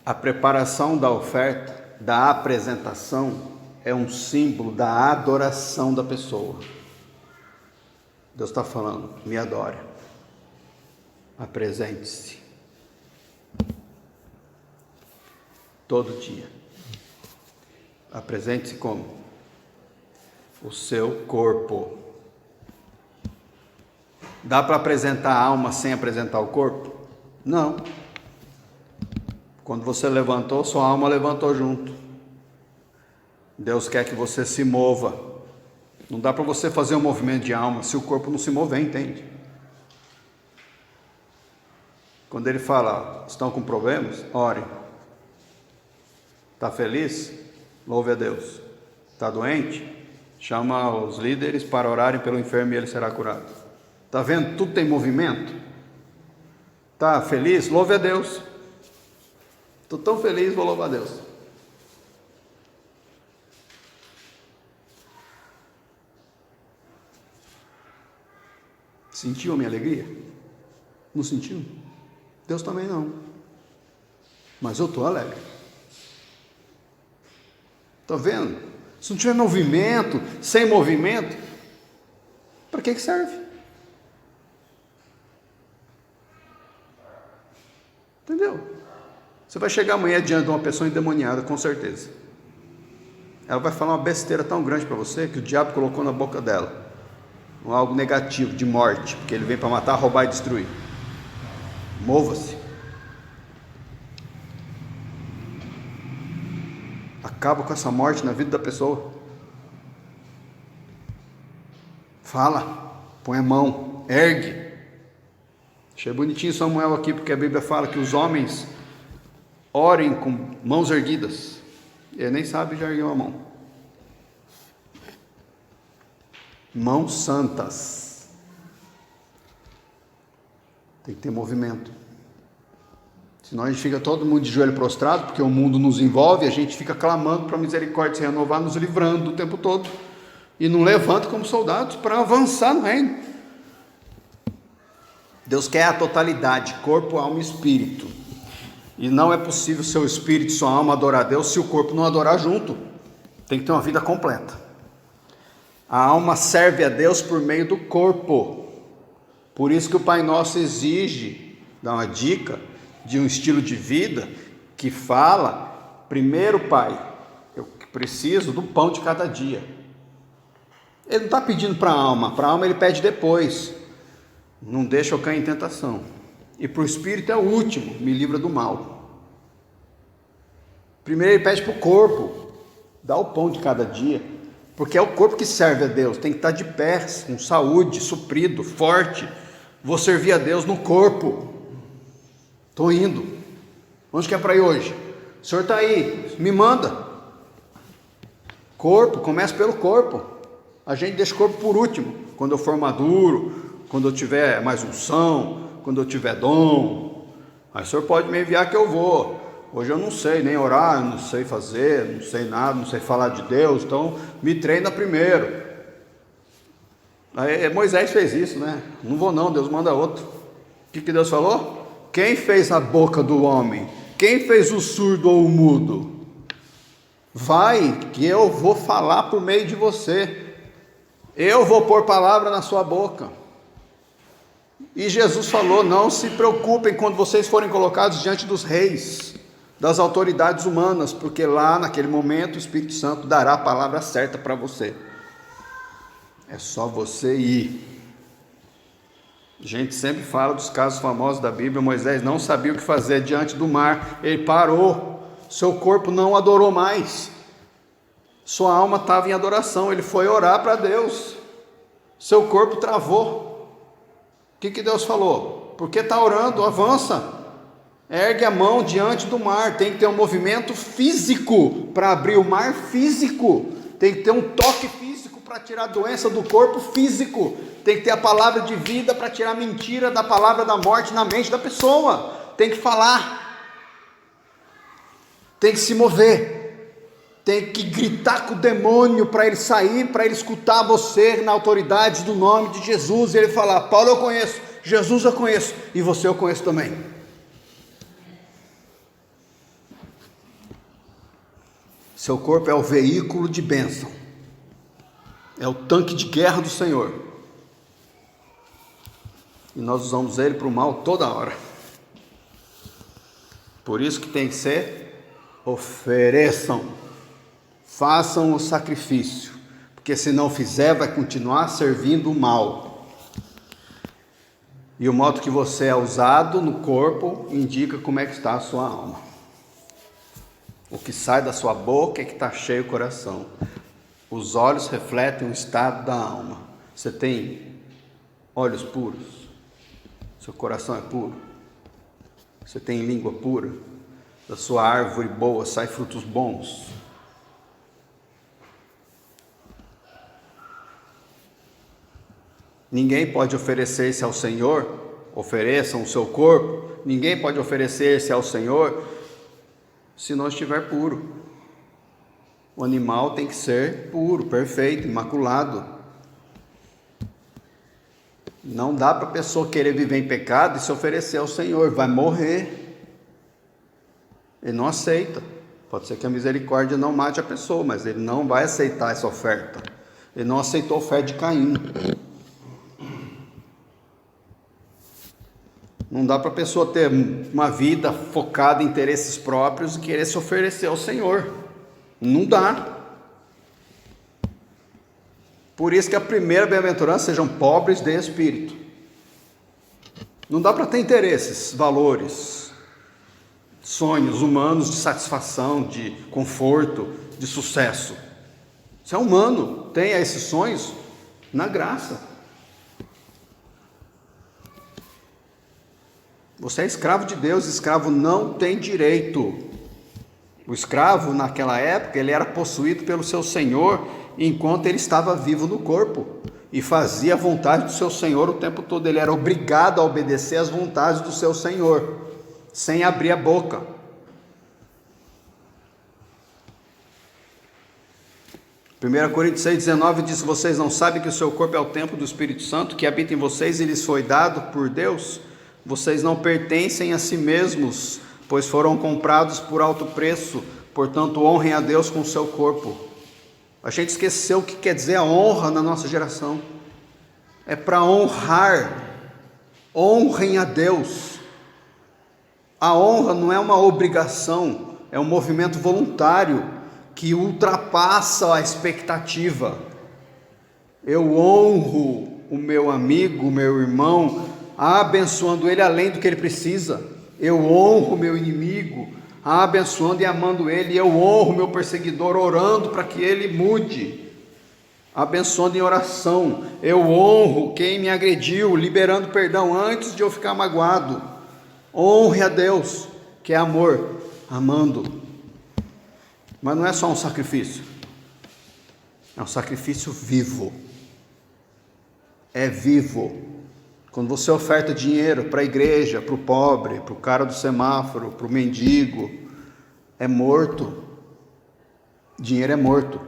Speaker 1: A preparação da oferta, da apresentação, é um símbolo da adoração da pessoa. Deus está falando: me adore, apresente-se todo dia. Apresente-se como? O seu corpo. Dá para apresentar a alma sem apresentar o corpo? Não. Quando você levantou, sua alma levantou junto. Deus quer que você se mova. Não dá para você fazer um movimento de alma se o corpo não se mover, entende? Quando ele fala: estão com problemas? Ore. Está feliz? Louve a Deus. Está doente? Chama os líderes para orarem pelo enfermo e ele será curado. Está vendo? Tudo tem movimento. Está feliz? Louve a Deus. Estou tão feliz, vou louvar a Deus. Sentiu a minha alegria? Não sentiu? Deus também não. Mas eu estou alegre. Está vendo? Se não tiver movimento, sem movimento, para que serve? Entendeu? Você vai chegar amanhã diante de uma pessoa endemoniada, com certeza. Ela vai falar uma besteira tão grande para você que o diabo colocou na boca dela. Algo negativo, de morte, porque ele vem para matar, roubar e destruir. Mova-se. Acaba com essa morte na vida da pessoa. Fala, põe a mão, ergue. Achei bonitinho Samuel aqui, porque a Bíblia fala que os homens orem com mãos erguidas. Ele nem sabe já ergueu a mão. Mãos santas. Tem que ter movimento. Senão a gente fica todo mundo de joelho prostrado, porque o mundo nos envolve, a gente fica clamando para a misericórdia se renovar, nos livrando o tempo todo. E não levanta como soldados para avançar no reino. Deus quer a totalidade, corpo, alma e espírito. E não é possível seu espírito e sua alma adorar a Deus se o corpo não adorar junto. Tem que ter uma vida completa. A alma serve a Deus por meio do corpo. Por isso que o Pai Nosso exige, dá uma dica de um estilo de vida que fala, primeiro, Pai, eu preciso do pão de cada dia. Ele não está pedindo para a alma ele pede depois. Não deixa eu cair em tentação. E para o espírito é o último, me livra do mal. Primeiro ele pede para o corpo, dá o pão de cada dia, porque é o corpo que serve a Deus, tem que estar de pé, com saúde, suprido, forte. Vou servir a Deus no corpo. Estou indo. Onde que é para ir hoje? O senhor está aí, me manda. Corpo, começa pelo corpo. A gente deixa o corpo por último. Quando eu for maduro, quando eu tiver mais unção, quando eu tiver dom, aí o senhor pode me enviar que eu vou. Hoje eu não sei nem orar, não sei fazer, não sei nada, não sei falar de Deus, então me treina primeiro. Aí Moisés fez isso, né? Não vou não, Deus manda outro. O que Deus falou? Quem fez a boca do homem? Quem fez o surdo ou o mudo? Vai, que eu vou falar por meio de você. Eu vou pôr palavra na sua boca. E Jesus falou, não se preocupem quando vocês forem colocados diante dos reis, das autoridades humanas, porque lá naquele momento o Espírito Santo dará a palavra certa para você. É só você ir. A gente sempre fala dos casos famosos da Bíblia. Moisés não sabia o que fazer diante do mar, ele parou, seu corpo não adorou mais, sua alma estava em adoração, ele foi orar para Deus, seu corpo travou. O que Deus falou? Porque está orando, avança, ergue a mão diante do mar. Tem que ter um movimento físico para abrir o mar físico, tem que ter um toque físico para tirar a doença do corpo físico, tem que ter a palavra de vida para tirar a mentira da palavra da morte na mente da pessoa, tem que falar, tem que se mover, tem que gritar com o demônio para ele sair, para ele escutar você na autoridade do nome de Jesus, e ele falar, Paulo eu conheço, Jesus eu conheço, e você eu conheço também. Seu corpo é o veículo de bênção, é o tanque de guerra do Senhor, e nós usamos ele para o mal toda hora. Por isso que tem que ser, ofereçam, façam o sacrifício, porque se não fizer vai continuar servindo o mal. E o modo que você é usado no corpo indica como é que está a sua alma. O que sai da sua boca é que está cheio o coração. Os olhos refletem o estado da alma. Você tem olhos puros? Seu coração é puro? Você tem língua pura? Da sua árvore boa sai frutos bons? Ninguém pode oferecer-se ao Senhor, ofereçam o seu corpo, ninguém pode oferecer-se ao Senhor se não estiver puro. O animal tem que ser puro, perfeito, imaculado. Não dá para a pessoa querer viver em pecado e se oferecer ao Senhor, vai morrer. Ele não aceita. Pode ser que a misericórdia não mate a pessoa, mas ele não vai aceitar essa oferta. Ele não aceitou a oferta de Caim. Não dá para a pessoa ter uma vida focada em interesses próprios e querer se oferecer ao Senhor. Não dá. Por isso que a primeira bem-aventurança, sejam pobres de espírito. Não dá para ter interesses, valores, sonhos humanos de satisfação, de conforto, de sucesso. Você é humano, tenha esses sonhos na graça. Você é escravo de Deus, escravo não tem direito. O escravo, naquela época, ele era possuído pelo seu senhor enquanto ele estava vivo no corpo e fazia a vontade do seu senhor o tempo todo. Ele era obrigado a obedecer às vontades do seu senhor, sem abrir a boca. Primeira Coríntios 6,19 diz: vocês não sabem que o seu corpo é o templo do Espírito Santo, que habita em vocês e lhes foi dado por Deus? Vocês não pertencem a si mesmos, pois foram comprados por alto preço, portanto honrem a Deus com o seu corpo. A gente esqueceu o que quer dizer a honra na nossa geração. É para honrar. Honrem a Deus. A honra não é uma obrigação, é um movimento voluntário que ultrapassa a expectativa. Eu honro o meu amigo, o meu irmão, abençoando ele além do que ele precisa. Eu honro o meu inimigo, abençoando e amando ele. Eu honro o meu perseguidor, orando para que ele mude, abençoando em oração. Eu honro quem me agrediu, liberando perdão antes de eu ficar magoado. Honre a Deus, que é amor, amando. Mas não é só um sacrifício, é um sacrifício vivo. É vivo. Quando você oferta dinheiro para a igreja, para o pobre, para o cara do semáforo, para o mendigo, é morto. Dinheiro é morto.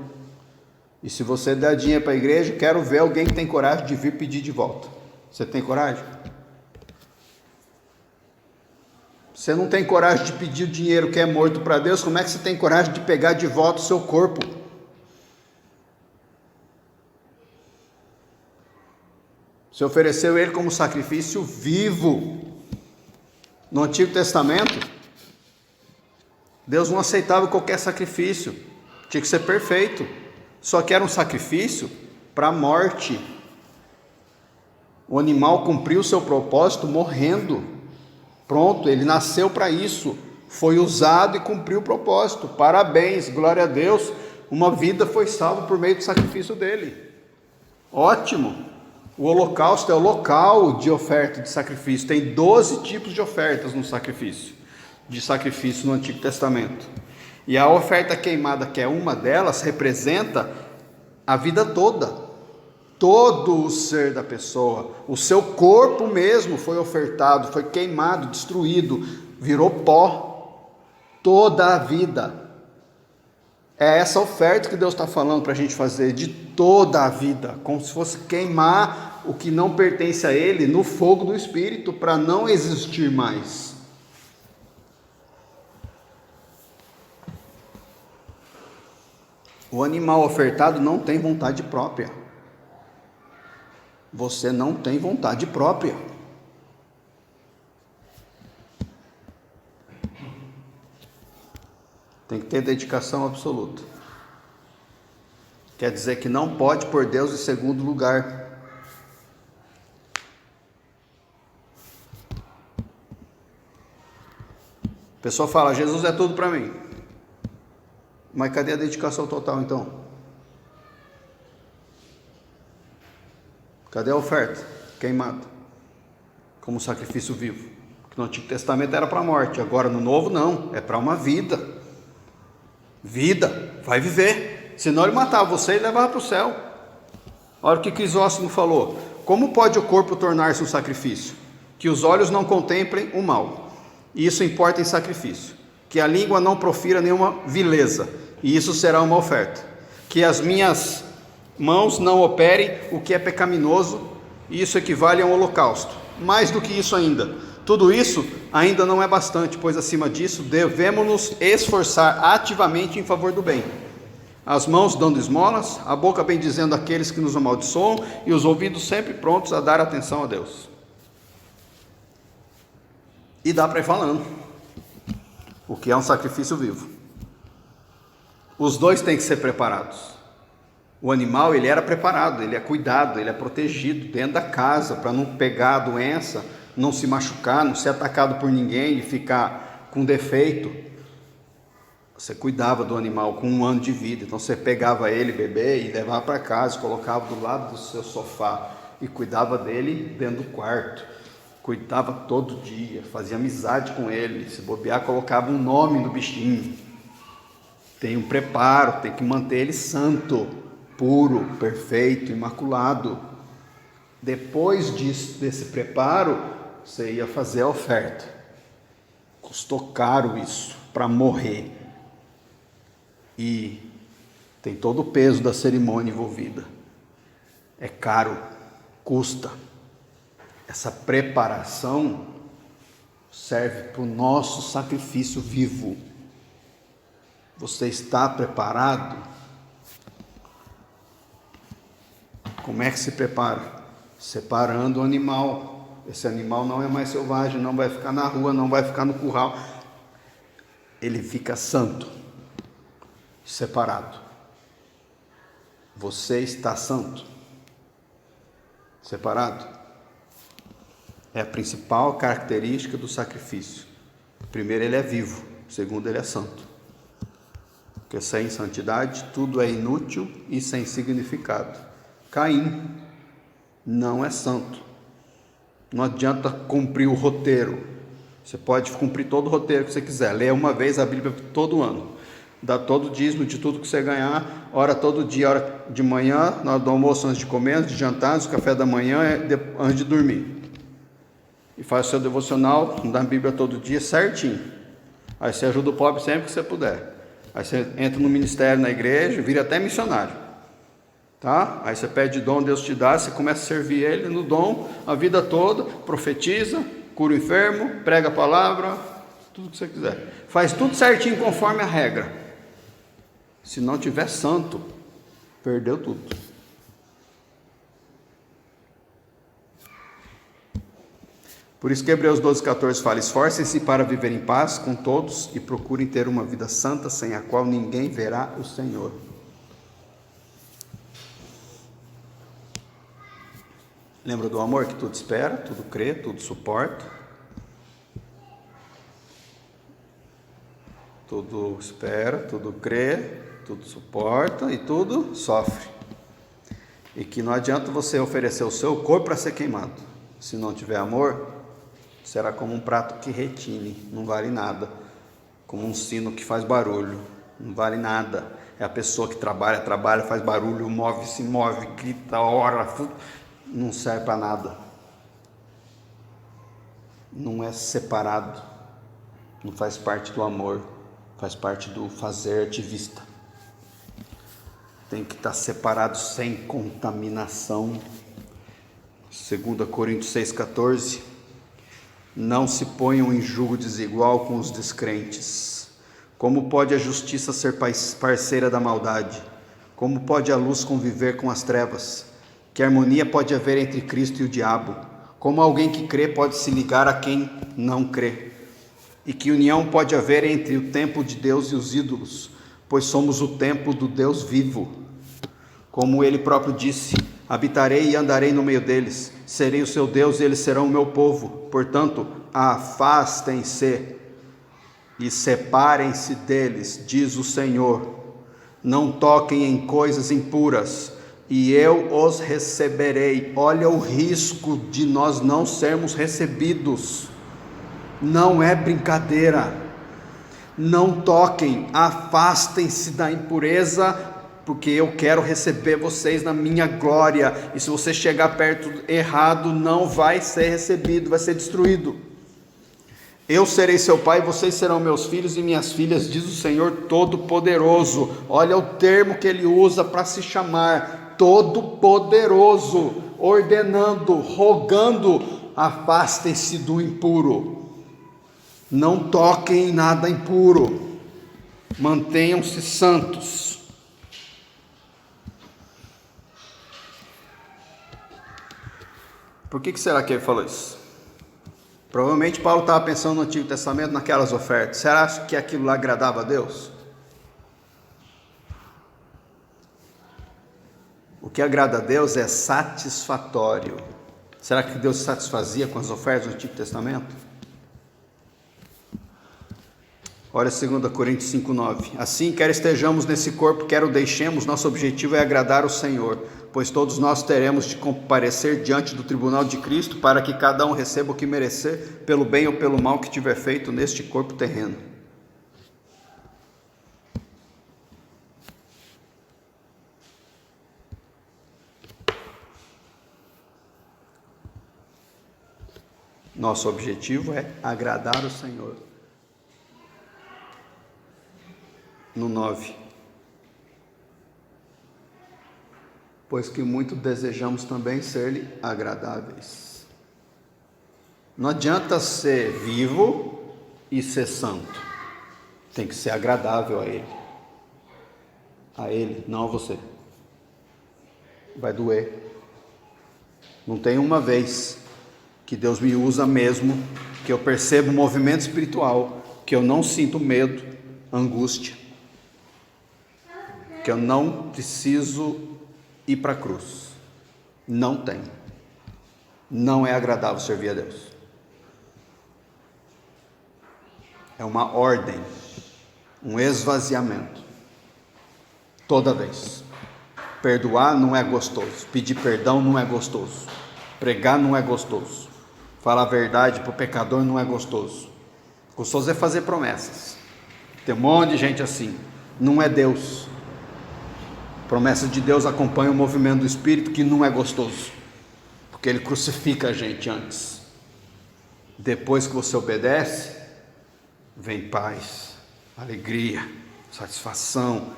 Speaker 1: E se você der dinheiro para a igreja, quero ver alguém que tem coragem de vir pedir de volta. Você tem coragem? Você não tem coragem de pedir o dinheiro que é morto para Deus, como é que você tem coragem de pegar de volta o seu corpo? Você ofereceu ele como sacrifício vivo. No Antigo Testamento, Deus não aceitava qualquer sacrifício, tinha que ser perfeito. Só que era um sacrifício para a morte. O animal cumpriu o seu propósito morrendo. Pronto, ele nasceu para isso, foi usado e cumpriu o propósito. Parabéns, glória a Deus, uma vida foi salva por meio do sacrifício dele. Ótimo. O holocausto é o local de oferta de sacrifício. Tem 12 tipos de ofertas no sacrifício, no Antigo Testamento. E a oferta queimada, que é uma delas, representa a vida toda. Todo o ser da pessoa, o seu corpo mesmo foi ofertado, foi queimado, destruído, virou pó. Toda a vida. É essa oferta que Deus está falando para a gente fazer, de toda a vida, como se fosse queimar o que não pertence a Ele no fogo do Espírito, para não existir mais. O animal ofertado não tem vontade própria. Você não tem vontade própria. Tem que ter dedicação absoluta. Quer dizer que não pode pôr Deus em segundo lugar. A pessoa fala: Jesus é tudo para mim. Mas cadê a dedicação total então? Cadê a oferta queimada como sacrifício vivo? Que no Antigo Testamento era para a morte, agora no Novo não, é para uma vida. Vida, vai viver, senão ele matava você e levava para o céu. Olha o que Crisóstomo falou: como pode o corpo tornar-se um sacrifício? Que os olhos não contemplem o mal, e isso importa em sacrifício. Que a língua não profira nenhuma vileza, e isso será uma oferta. Que as minhas mãos não operem o que é pecaminoso, e isso equivale a um holocausto. Mais do que isso ainda, tudo isso ainda não é bastante, pois acima disso devemos nos esforçar ativamente em favor do bem. As mãos dando esmolas, a boca bendizendo aqueles que nos amaldiçoam, e os ouvidos sempre prontos a dar atenção a Deus. E dá para ir falando o que é um sacrifício vivo. Os dois têm que ser preparados. O animal, ele era preparado, ele é cuidado, ele é protegido dentro da casa, para não pegar a doença, não se machucar, não ser atacado por ninguém e ficar com defeito. Você cuidava do animal com 1 ano de vida, então você pegava ele, bebê, e levava para casa, colocava do lado do seu sofá e cuidava dele dentro do quarto. Cuidava todo dia, fazia amizade com ele, se bobear, colocava um nome no bichinho. Tem um preparo, tem que manter ele santo, puro, perfeito, imaculado. Depois desse preparo, você ia fazer a oferta. Custou caro isso, para morrer. E tem todo o peso da cerimônia envolvida. É caro, custa. Essa preparação serve para o nosso sacrifício vivo. Você está preparado? Como é que se prepara? Separando o animal. Esse animal não é mais selvagem, não vai ficar na rua, não vai ficar no curral. Ele fica santo, separado. Você está santo, separado. É a principal característica do sacrifício. Primeiro, ele é vivo. Segundo, ele é santo. Porque sem santidade tudo é inútil e sem significado. Caim não é santo. Não adianta cumprir o roteiro. Você pode cumprir todo o roteiro que você quiser. Leia uma vez a Bíblia todo ano. Dá todo o dízimo de tudo que você ganhar. Ora todo dia, hora de manhã, na hora do almoço, antes de comer, antes de jantar, antes do café da manhã, antes de dormir. E faz o seu devocional da Bíblia todo dia certinho. Aí você ajuda o pobre sempre que você puder. Aí você entra no ministério na igreja, vira até missionário. Tá? Aí você pede dom, Deus te dá, você começa a servir Ele no dom a vida toda, profetiza, cura o enfermo, prega a palavra, tudo que você quiser. Faz tudo certinho conforme a regra. Se não tiver santo, perdeu tudo. Por isso que Hebreus 12,14 fala: esforcem-se para viver em paz com todos e procurem ter uma vida santa, sem a qual ninguém verá o Senhor. Lembra do amor que tudo espera, tudo crê, tudo suporta? Tudo espera, tudo crê, tudo suporta e tudo sofre. E que não adianta você oferecer o seu corpo para ser queimado. Se não tiver amor, será como um prato que retine, não vale nada. Como um sino que faz barulho, não vale nada. É a pessoa que trabalha, faz barulho, se move, grita, ora, não serve para nada. Não é separado, não faz parte do amor, faz parte do fazer ativista. Tem que estar separado sem contaminação. 2 Coríntios 6,14. Não se ponham em julgo desigual com os descrentes. Como pode a justiça ser parceira da maldade? Como pode a luz conviver com as trevas? Que harmonia pode haver entre Cristo e o diabo? Como alguém que crê pode se ligar a quem não crê? E que união pode haver entre o templo de Deus e os ídolos? Pois somos o templo do Deus vivo. Como ele próprio disse: habitarei e andarei no meio deles, serei o seu Deus e eles serão o meu povo. Portanto, afastem-se e separem-se deles, diz o Senhor. Não toquem em coisas impuras, e eu os receberei. Olha o risco de nós não sermos recebidos. Não é brincadeira. Não toquem, afastem-se da impureza, porque eu quero receber vocês na minha glória. E se você chegar perto errado, não vai ser recebido, vai ser destruído. Eu serei seu pai, vocês serão meus filhos e minhas filhas, diz o Senhor Todo-Poderoso. Olha o termo que ele usa para se chamar: Todo-Poderoso, ordenando, rogando: afastem-se do impuro. Não toquem em nada impuro. Mantenham-se santos. Por que será que ele falou isso? Provavelmente Paulo estava pensando no Antigo Testamento, naquelas ofertas. Será que aquilo lá agradava a Deus? O que agrada a Deus é satisfatório. Será que Deus se satisfazia com as ofertas do Antigo Testamento? Olha 2 Coríntios 5,9. Assim, quer estejamos nesse corpo, quer o deixemos, nosso objetivo é agradar o Senhor, pois todos nós teremos de comparecer diante do tribunal de Cristo, para que cada um receba o que merecer, pelo bem ou pelo mal que tiver feito neste corpo terreno. Nosso objetivo é agradar o Senhor. No 9. Pois que muito desejamos também ser-lhe agradáveis. Não adianta ser vivo e ser santo. Tem que ser agradável a Ele. A Ele, não a você. Vai doer. Não tem uma vez que Deus me usa mesmo, que eu percebo um movimento espiritual, que eu não sinto medo, angústia, que eu não preciso ir para a cruz. Não tem. Não é agradável servir a Deus. É uma ordem, um esvaziamento. Toda vez. Perdoar não é gostoso, pedir perdão não é gostoso, pregar não é gostoso, falar a verdade para o pecador não é gostoso. Gostoso é fazer promessas. Tem um monte de gente assim. Não é Deus. Promessa de Deus acompanha o movimento do Espírito, que não é gostoso, porque Ele crucifica a gente antes. Depois que você obedece, vem paz, alegria, satisfação,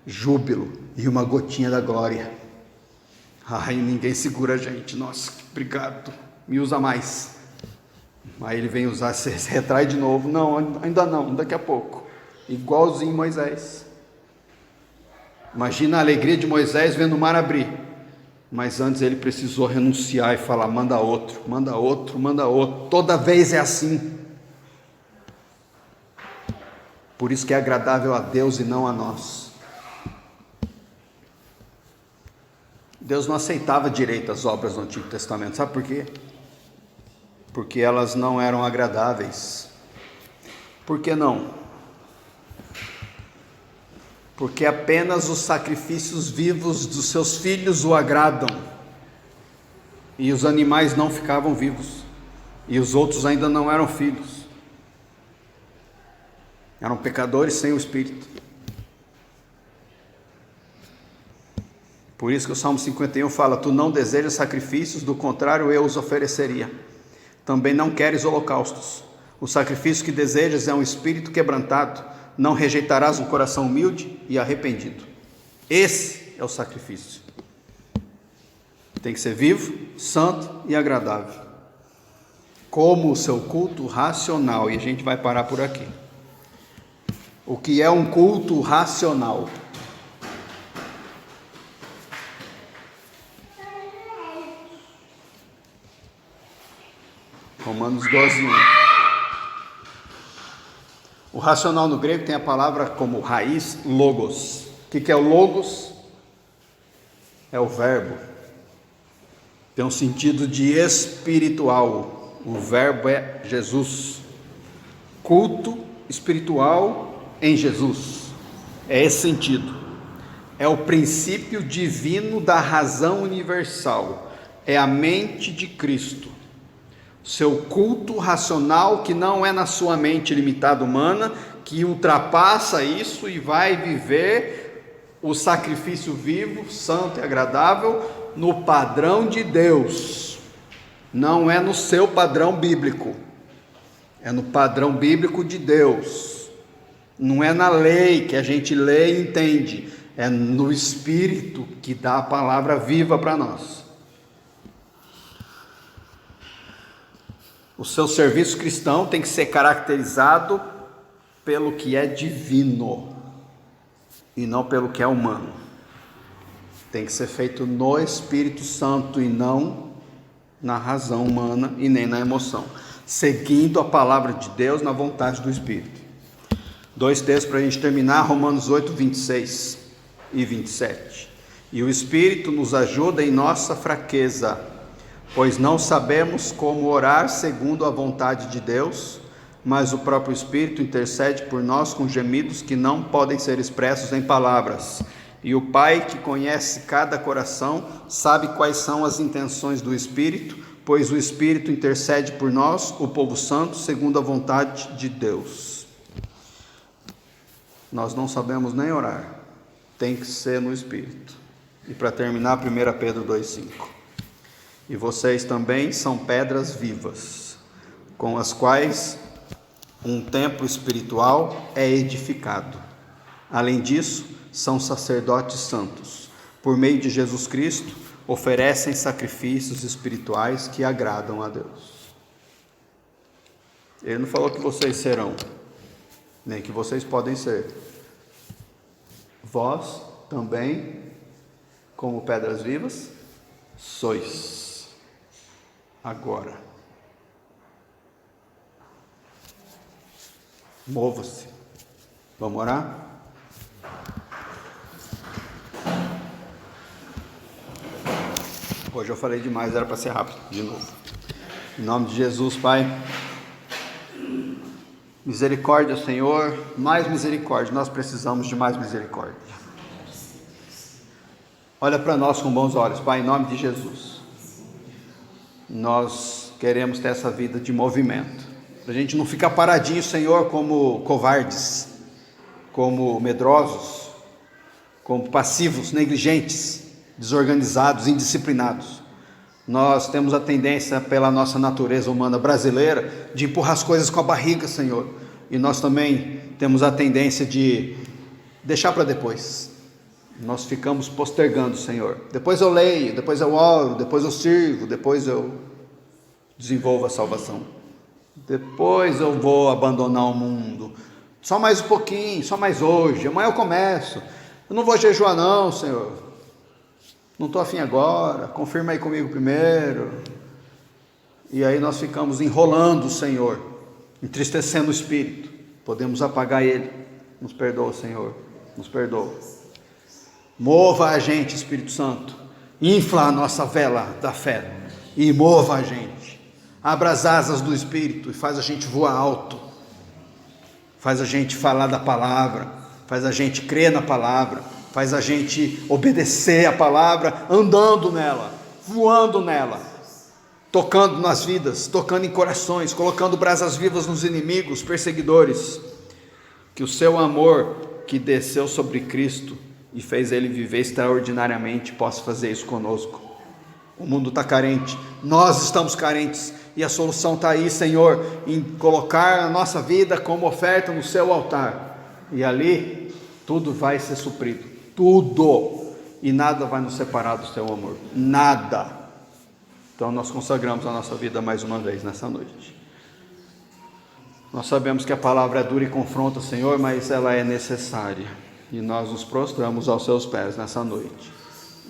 Speaker 1: júbilo e uma gotinha da glória. Ai, ninguém segura a gente. Nossa, obrigado, me usa mais. Aí Ele vem usar, se retrai de novo. Não, ainda não, daqui a pouco. Igualzinho Moisés. Imagina a alegria de Moisés vendo o mar abrir, mas antes ele precisou renunciar e falar: manda outro, manda outro, manda outro. Toda vez é assim. Por isso que é agradável a Deus e não a nós. Deus não aceitava direito as obras do Antigo Testamento, sabe por quê? Porque elas não eram agradáveis. Por que não? Porque apenas os sacrifícios vivos dos seus filhos o agradam, e os animais não ficavam vivos, e os outros ainda não eram filhos, eram pecadores sem o Espírito. Por isso que o Salmo 51 fala: tu não desejas sacrifícios, do contrário eu os ofereceria. Também não queres holocaustos. O sacrifício que desejas é um espírito quebrantado. Não rejeitarás um coração humilde e arrependido. Esse é o sacrifício. Tem que ser vivo, santo e agradável. Como o seu culto racional. E a gente vai parar por aqui. O que é um culto racional? Romanos 12:1. O racional no grego tem a palavra como raiz logos. O que é o logos? É o verbo. Tem um sentido de espiritual. O verbo é Jesus. Culto espiritual em Jesus. É esse sentido. É o princípio divino da razão universal. É a mente de Cristo. Seu culto racional, que não é na sua mente limitada humana, que ultrapassa isso e vai viver o sacrifício vivo, santo e agradável no padrão de Deus. Não é no seu padrão bíblico, é no padrão bíblico de Deus. Não é na lei que a gente lê e entende, é no Espírito que dá a palavra viva para nós. O seu serviço cristão tem que ser caracterizado pelo que é divino e não pelo que é humano. Tem que ser feito no Espírito Santo e não na razão humana e nem na emoção, seguindo a palavra de Deus na vontade do Espírito. 2 textos para a gente terminar: Romanos 8, 26 e 27. E o Espírito nos ajuda em nossa fraqueza, pois não sabemos como orar segundo a vontade de Deus, mas o próprio Espírito intercede por nós com gemidos que não podem ser expressos em palavras. E o Pai, que conhece cada coração, sabe quais são as intenções do Espírito, pois o Espírito intercede por nós, o povo santo, segundo a vontade de Deus. Nós não sabemos nem orar, tem que ser no Espírito. E para terminar, 1 Pedro 2,5. E vocês também são pedras vivas, com as quais um templo espiritual é edificado. Além disso, são sacerdotes santos. Por meio de Jesus Cristo, oferecem sacrifícios espirituais que agradam a Deus. Ele não falou que vocês serão, nem que vocês podem ser. Vós também, como pedras vivas, sois. Agora. Mova-se. Vamos orar? Hoje eu falei demais, era para ser rápido, de novo. Em nome de Jesus, Pai. Misericórdia, Senhor. Mais misericórdia. Nós precisamos de mais misericórdia. Olha para nós com bons olhos, Pai, em nome de Jesus. Nós queremos ter essa vida de movimento, para a gente não ficar paradinho, Senhor, como covardes, como medrosos, como passivos, negligentes, desorganizados, indisciplinados. Nós temos a tendência, pela nossa natureza humana brasileira, de empurrar as coisas com a barriga, Senhor, e nós também temos a tendência de deixar para depois. Nós ficamos postergando, Senhor. Depois eu leio, depois eu oro, depois eu sirvo, depois eu desenvolvo a salvação. Depois eu vou abandonar o mundo. Só mais um pouquinho, só mais hoje. Amanhã eu começo. Eu não vou jejuar não, Senhor. Não estou afim agora. Confirma aí comigo primeiro. E aí nós ficamos enrolando o Senhor, entristecendo o Espírito. Podemos apagar Ele. Nos perdoa, Senhor. Nos perdoa. Mova a gente, Espírito Santo, infla a nossa vela da fé e mova a gente, abra as asas do Espírito e faz a gente voar alto, faz a gente falar da palavra, faz a gente crer na palavra, faz a gente obedecer a palavra, andando nela, voando nela, tocando nas vidas, tocando em corações, colocando brasas vivas nos inimigos, perseguidores. Que o seu amor que desceu sobre Cristo e fez ele viver extraordinariamente, possa fazer isso conosco. O mundo está carente, nós estamos carentes, e a solução está aí, Senhor, em colocar a nossa vida como oferta no seu altar, e ali tudo vai ser suprido, tudo, e nada vai nos separar do seu amor, nada. Então nós consagramos a nossa vida mais uma vez nessa noite. Nós sabemos que a palavra é dura e confronta, Senhor, mas ela é necessária. E nós nos prostramos aos seus pés nessa noite,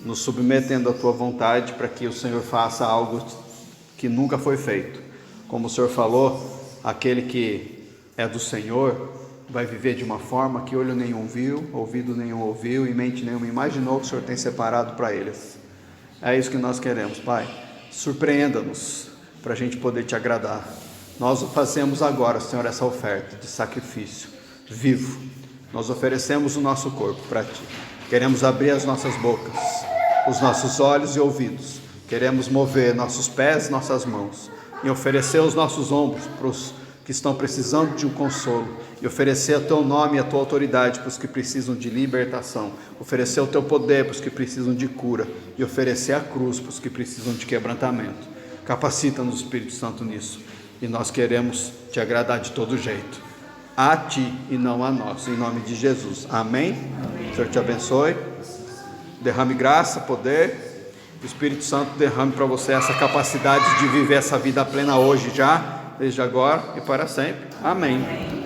Speaker 1: nos submetendo à tua vontade, para que o Senhor faça algo que nunca foi feito. Como o Senhor falou, aquele que é do Senhor vai viver de uma forma que olho nenhum viu, ouvido nenhum ouviu e mente nenhuma imaginou que o Senhor tem separado para eles. É isso que nós queremos, Pai. Surpreenda-nos para a gente poder te agradar. Nós fazemos agora, Senhor, essa oferta de sacrifício vivo. Nós oferecemos o nosso corpo para Ti. Queremos abrir as nossas bocas, os nossos olhos e ouvidos. Queremos mover nossos pés, nossas mãos, e oferecer os nossos ombros para os que estão precisando de um consolo, e oferecer o Teu nome e a Tua autoridade para os que precisam de libertação, oferecer o Teu poder para os que precisam de cura, e oferecer a cruz para os que precisam de quebrantamento. Capacita-nos, Espírito Santo, nisso, e nós queremos Te agradar de todo jeito. A Ti e não a nós, em nome de Jesus, amém? Amém. O Senhor te abençoe, derrame graça, poder, o Espírito Santo derrame para você essa capacidade de viver essa vida plena hoje já, desde agora e para sempre, amém.